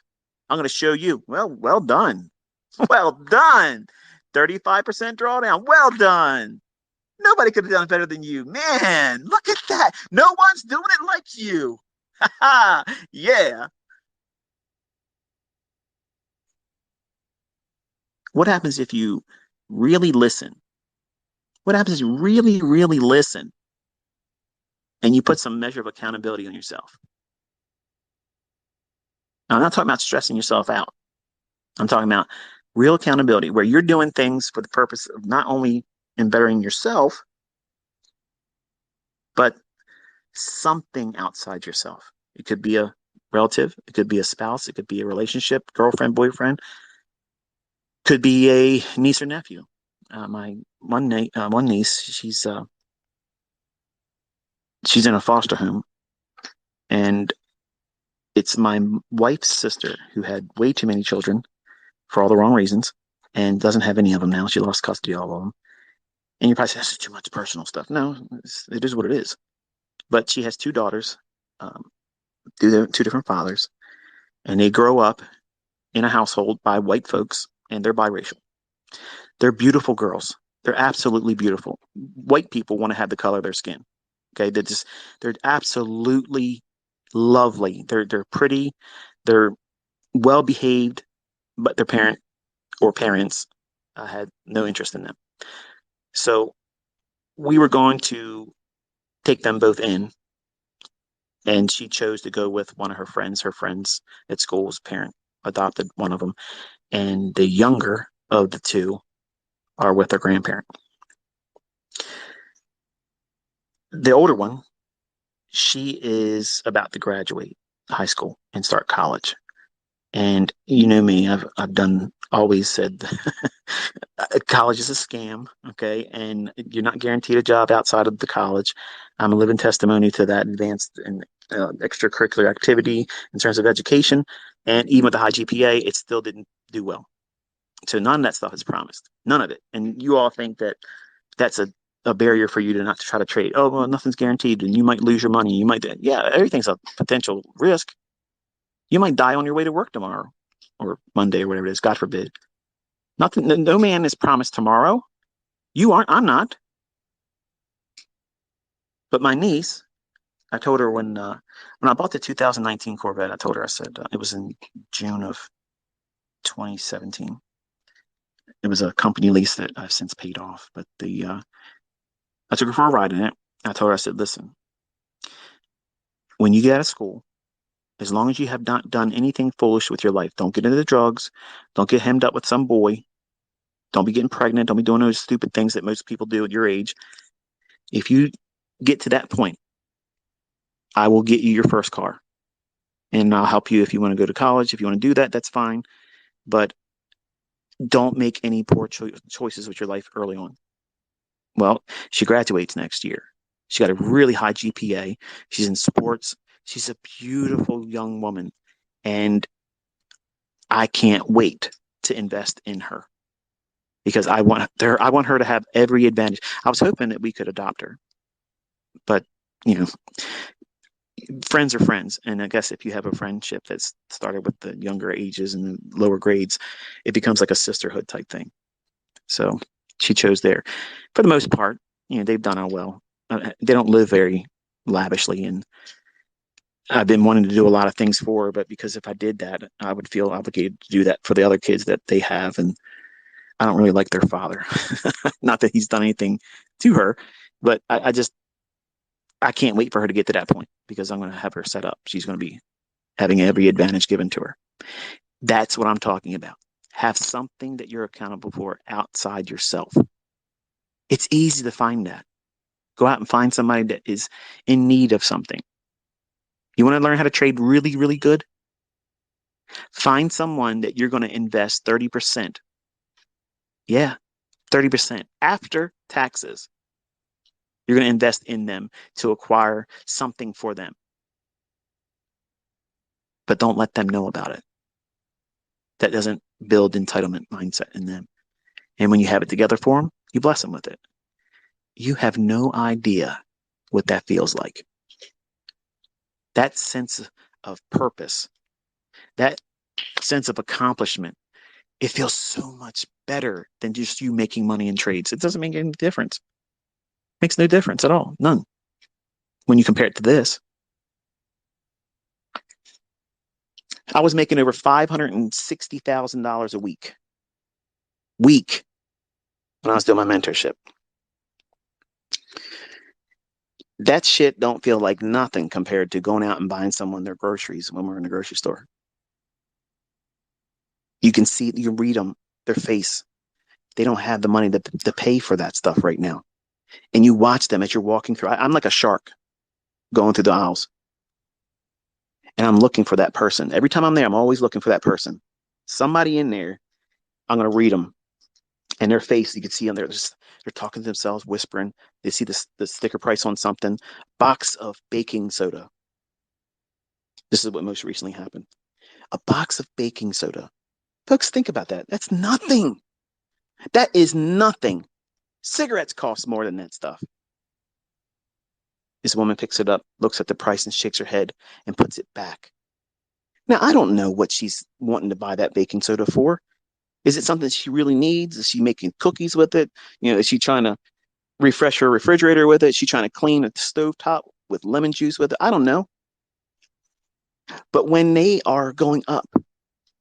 I'm going to show you. Well done. Well done. 35% drawdown. Well done. Nobody could have done better than you. Man, look at that. No one's doing it like you. Yeah. What happens if you really listen? What happens if you really, really listen and you put some measure of accountability on yourself? Now, I'm not talking about stressing yourself out. I'm talking about real accountability where you're doing things for the purpose of not only in bettering yourself, but something outside yourself. It could be a relative, it could be a spouse, it could be a relationship, girlfriend, boyfriend, could be a niece or nephew. My one niece, she's in a foster home, and it's my wife's sister who had way too many children for all the wrong reasons and doesn't have any of them now. She lost custody of all of them. And you probably say, that's too much personal stuff. No, it is what it is. But she has two daughters, um, two different fathers, and they grow up in a household by white folks, and they're biracial. They're beautiful girls. They're absolutely beautiful. White people want to have the color of their skin. Okay, they're absolutely lovely. They're pretty. They're well behaved, but their parents had no interest in them. So we were going to take them both in, and she chose to go with one of her friends. Her friends at school's parent adopted one of them, and the younger of the two are with their grandparent. The older one, she is about to graduate high school and start college. And you know me, I've done always said college is a scam, okay, and you're not guaranteed a job outside of the college. I'm a living testimony to that advanced and extracurricular activity in terms of education, and even with the high GPA, it still didn't do well. So none of that stuff is promised, none of it. And you all think that that's a barrier for you to not to try to trade. Oh well, nothing's guaranteed, and you might lose your money. You might, yeah, everything's a potential risk. You might die on your way to work tomorrow or Monday or whatever it is. God forbid. Nothing. No man is promised tomorrow. You aren't. I'm not. But my niece, I told her when I bought the 2019 Corvette, I told her, I said it was in June of 2017. It was a company lease that I've since paid off. But I took her for a ride in it. I told her, I said, listen, when you get out of school, as long as you have not done anything foolish with your life, don't get into the drugs, don't get hemmed up with some boy, don't be getting pregnant, don't be doing those stupid things that most people do at your age. If you get to that point, I will get you your first car, and I'll help you if you want to go to college. If you want to do that, that's fine. But don't make any poor choices with your life early on. Well, she graduates next year. She got a really high GPA. She's in sports. She's a beautiful young woman. And I can't wait to invest in her because I want her to have every advantage. I was hoping that we could adopt her, but you know, friends are friends. And I guess if you have a friendship that's started with the younger ages and the lower grades, it becomes like a sisterhood type thing. So she chose there. For the most part, they've done all well. They don't live very lavishly, and I've been wanting to do a lot of things for her, but because if I did that, I would feel obligated to do that for the other kids that they have, and I don't really like their father. Not that he's done anything to her, but I can't wait for her to get to that point because I'm going to have her set up. She's going to be having every advantage given to her. That's what I'm talking about. Have something that you're accountable for outside yourself. It's easy to find that. Go out and find somebody that is in need of something. You want to learn how to trade really, really good? Find someone that you're going to invest 30%. Yeah, 30% after taxes. You're going to invest in them to acquire something for them. But don't let them know about it. That doesn't build entitlement mindset in them. And when you have it together for them, you bless them with it. You have no idea what that feels like. That sense of purpose, that sense of accomplishment, it feels so much better than just you making money in trades. It doesn't make any difference. It makes no difference at all. None. When you compare it to this, I was making over $560,000 a week when I was doing my mentorship. That shit don't feel like nothing compared to going out and buying someone their groceries when we're in the grocery store. You can see, you read them, their face. They don't have the money to pay for that stuff right now. And you watch them as you're walking through. I'm like a shark going through the aisles. And I'm looking for that person. Every time I'm there, I'm always looking for that person. Somebody in there, I'm going to read them. And their face, you can see them there. They're talking to themselves, whispering. They see the sticker price on something. Box of baking soda. This is what most recently happened. A box of baking soda. Folks, think about that. That's nothing. That is nothing. Cigarettes cost more than that stuff. This woman picks it up, looks at the price, and shakes her head and puts it back. Now, I don't know what she's wanting to buy that baking soda for. Is it something she really needs? Is she making cookies with it? Is she trying to refresh her refrigerator with it? Is she trying to clean a stovetop with lemon juice with it? I don't know. But when they are going up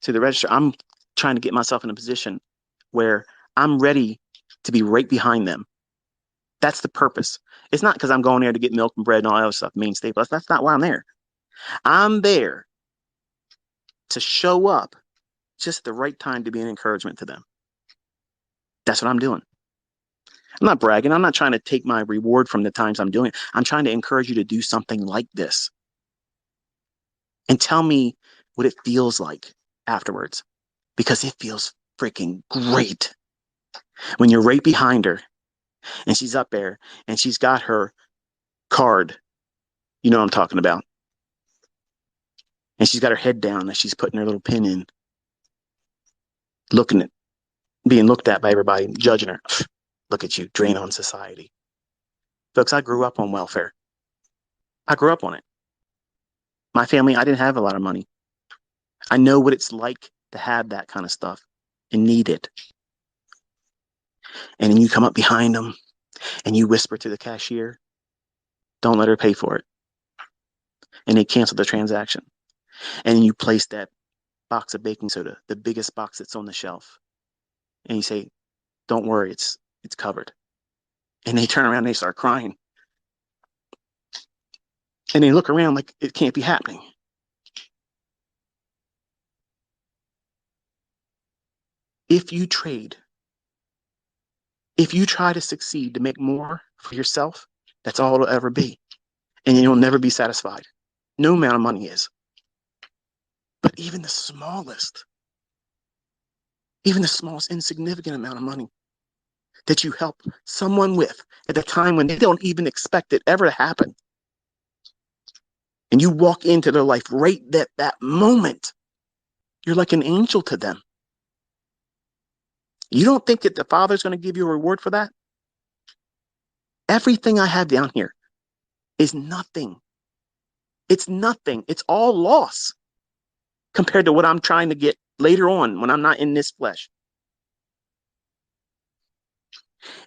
to the register, I'm trying to get myself in a position where I'm ready to be right behind them. That's the purpose. It's not because I'm going there to get milk and bread and all that other stuff, main staples. That's not why I'm there. I'm there to show up just the right time to be an encouragement to them. That's what I'm doing. I'm not bragging. I'm not trying to take my reward from the times I'm doing it. I'm trying to encourage you to do something like this and tell me what it feels like afterwards, because it feels freaking great when you're right behind her and she's up there and she's got her card. You know what I'm talking about. And she's got her head down and she's putting her little pin in, looking at, being looked at by everybody, judging her. Look at you, drain on society. Folks, I grew up on welfare. I grew up on it. My family, I didn't have a lot of money. I know what it's like to have that kind of stuff and need it. And then you come up behind them and you whisper to the cashier, don't let her pay for it. And they cancel the transaction. And then you place that box of baking soda, the biggest box that's on the shelf. And you say, don't worry, it's covered. And they turn around and they start crying. And they look around like it can't be happening. If you trade, if you try to succeed to make more for yourself, that's all it'll ever be. And you'll never be satisfied. No amount of money is. But even the smallest insignificant amount of money that you help someone with at a time when they don't even expect it ever to happen, and you walk into their life right at that moment, you're like an angel to them. You don't think that the Father's going to give you a reward for that? Everything I have down here is nothing It's nothing. It's all loss compared to what I'm trying to get later on when I'm not in this flesh.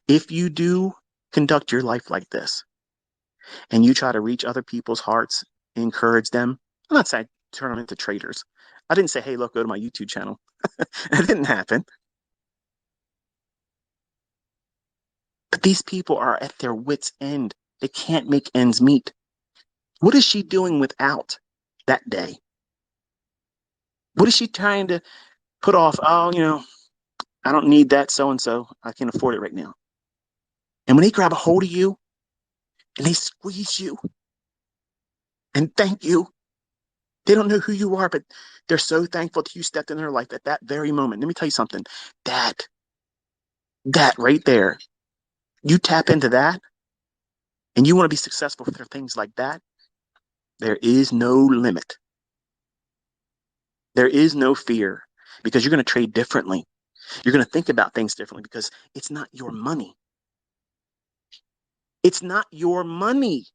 If you do conduct your life like this and you try to reach other people's hearts, encourage them, I'm not saying turn them into traitors. I didn't say, hey, look, go to my YouTube channel. That didn't happen. But these people are at their wits' end. They can't make ends meet. What is she doing without that day? What is she trying to put off? Oh, I don't need that so and so. I can afford it right now. And when they grab a hold of you and they squeeze you and thank you, they don't know who you are, but they're so thankful that you stepped in their life at that very moment. Let me tell you something. That, that right there, you tap into that and you want to be successful for things like that, there is no limit. There is no fear because you're going to trade differently. You're going to think about things differently because it's not your money. It's not your money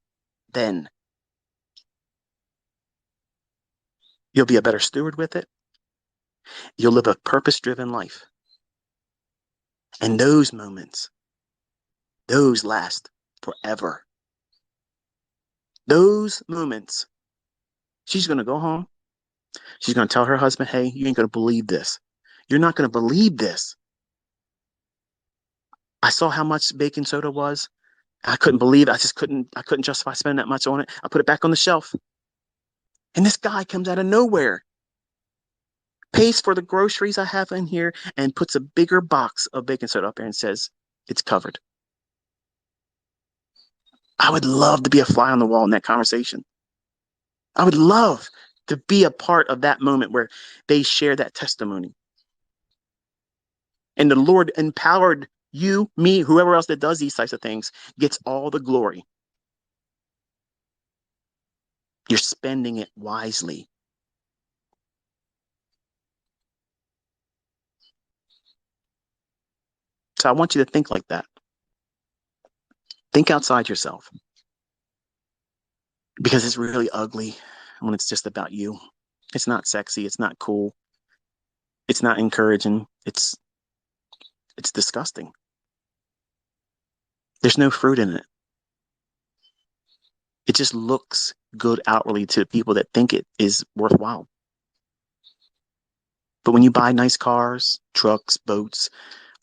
then. You'll be a better steward with it. You'll live a purpose driven life. And those moments, those last forever. Those moments, she's going to go home. She's going to tell her husband, hey, you ain't going to believe this. You're not going to believe this. I saw how much baking soda was. I couldn't believe it. I couldn't justify spending that much on it. I put it back on the shelf. And this guy comes out of nowhere, pays for the groceries I have in here, and puts a bigger box of baking soda up there and says, it's covered. I would love to be a fly on the wall in that conversation. I would love to be a part of that moment where they share that testimony. And the Lord empowered you, me, whoever else that does these types of things gets all the glory. You're spending it wisely. So I want you to think like that. Think outside yourself because it's really ugly when it's just about you. It's not sexy. It's not cool. It's not encouraging. It's disgusting. There's no fruit in it. It just looks good outwardly to people that think it is worthwhile. But when you buy nice cars, trucks, boats,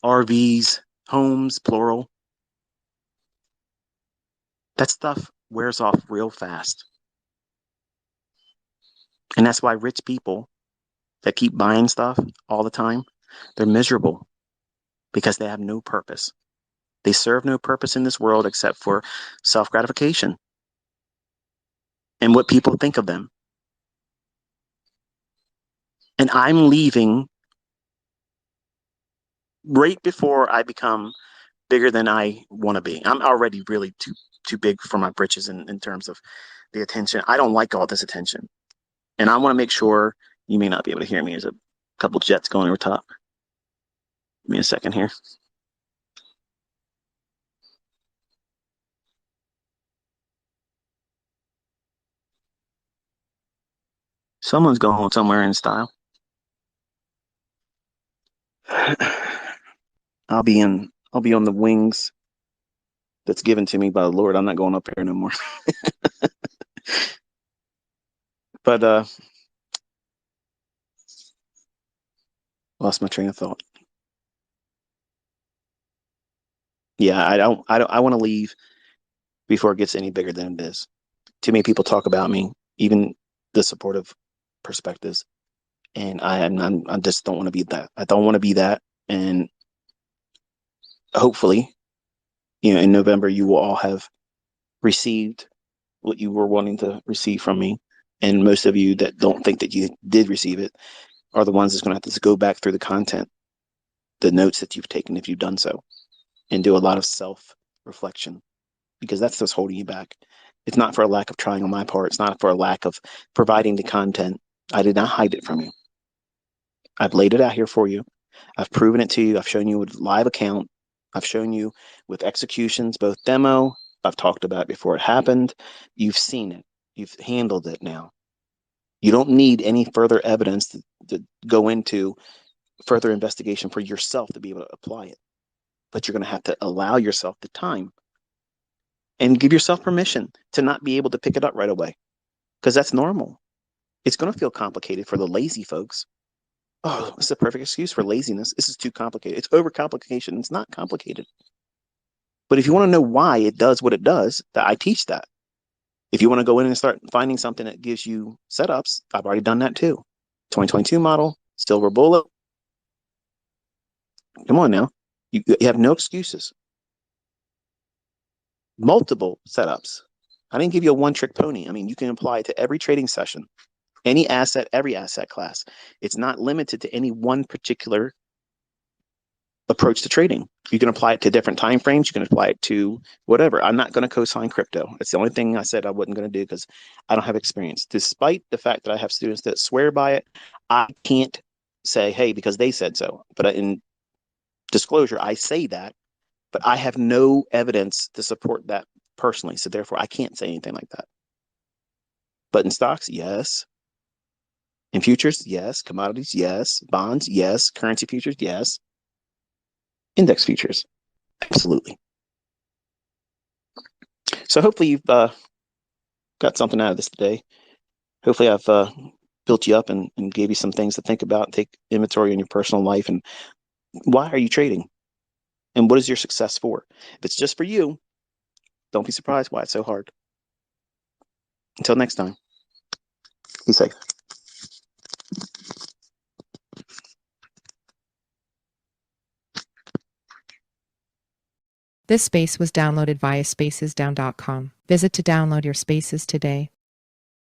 RVs, homes, plural, that stuff wears off real fast. And that's why rich people that keep buying stuff all the time, they're miserable because they have no purpose. They serve no purpose in this world except for self gratification and what people think of them. And I'm leaving right before I become bigger than I want to be. I'm already really too big for my britches in terms of the attention. I don't like all this attention. And I want to make sure you may not be able to hear me. There's a couple jets going over top. Give me a second here. Someone's going somewhere in style. I'll be on the wings that's given to me by the Lord. I'm not going up here no more. But lost my train of thought. Yeah, I want to leave before it gets any bigger than it is. Too many people talk about me, even the supportive perspectives, and I just don't want to be that. I don't want to be that. And hopefully, in November, you will all have received what you were wanting to receive from me. And most of you that don't think that you did receive it are the ones that's going to have to go back through the content, the notes that you've taken if you've done so, and do a lot of self reflection because that's what's holding you back. It's not for a lack of trying on my part. It's not for a lack of providing the content. I did not hide it from you. I've laid it out here for you. I've proven it to you. I've shown you with live account. I've shown you with executions, both demo. I've talked about it before it happened. You've seen it. You've handled it now. You don't need any further evidence to go into further investigation for yourself to be able to apply it. But you're going to have to allow yourself the time and give yourself permission to not be able to pick it up right away because that's normal. It's going to feel complicated for the lazy folks. Oh, it's a perfect excuse for laziness. This is too complicated. It's overcomplication. It's not complicated. But if you want to know why it does what it does, that I teach that. If you want to go in and start finding something that gives you setups, I've already done that too. 2022 model, silver bullet. Come on now. You have no excuses. Multiple setups. I didn't give you a one trick pony. I mean, you can apply it to every trading session, any asset, every asset class. It's not limited to any one particular approach to trading. You can apply it to different time frames. You can apply it to whatever. I'm not going to co-sign crypto. It's the only thing I said I wasn't going to do because I don't have experience. Despite the fact that I have students that swear by it, I can't say, hey, because they said so. But in disclosure, I say that, but I have no evidence to support that personally. So therefore, I can't say anything like that. But in stocks, yes. In futures, yes. Commodities, yes. Bonds, yes. Currency futures, yes. Index futures, absolutely. So hopefully you've got something out of this today. Hopefully I've built you up and gave you some things to think about, take inventory in your personal life, and why are you trading? And what is your success for? If it's just for you, don't be surprised why it's so hard. Until next time, be safe. This space was downloaded via spacesdown.com. Visit to download your spaces today.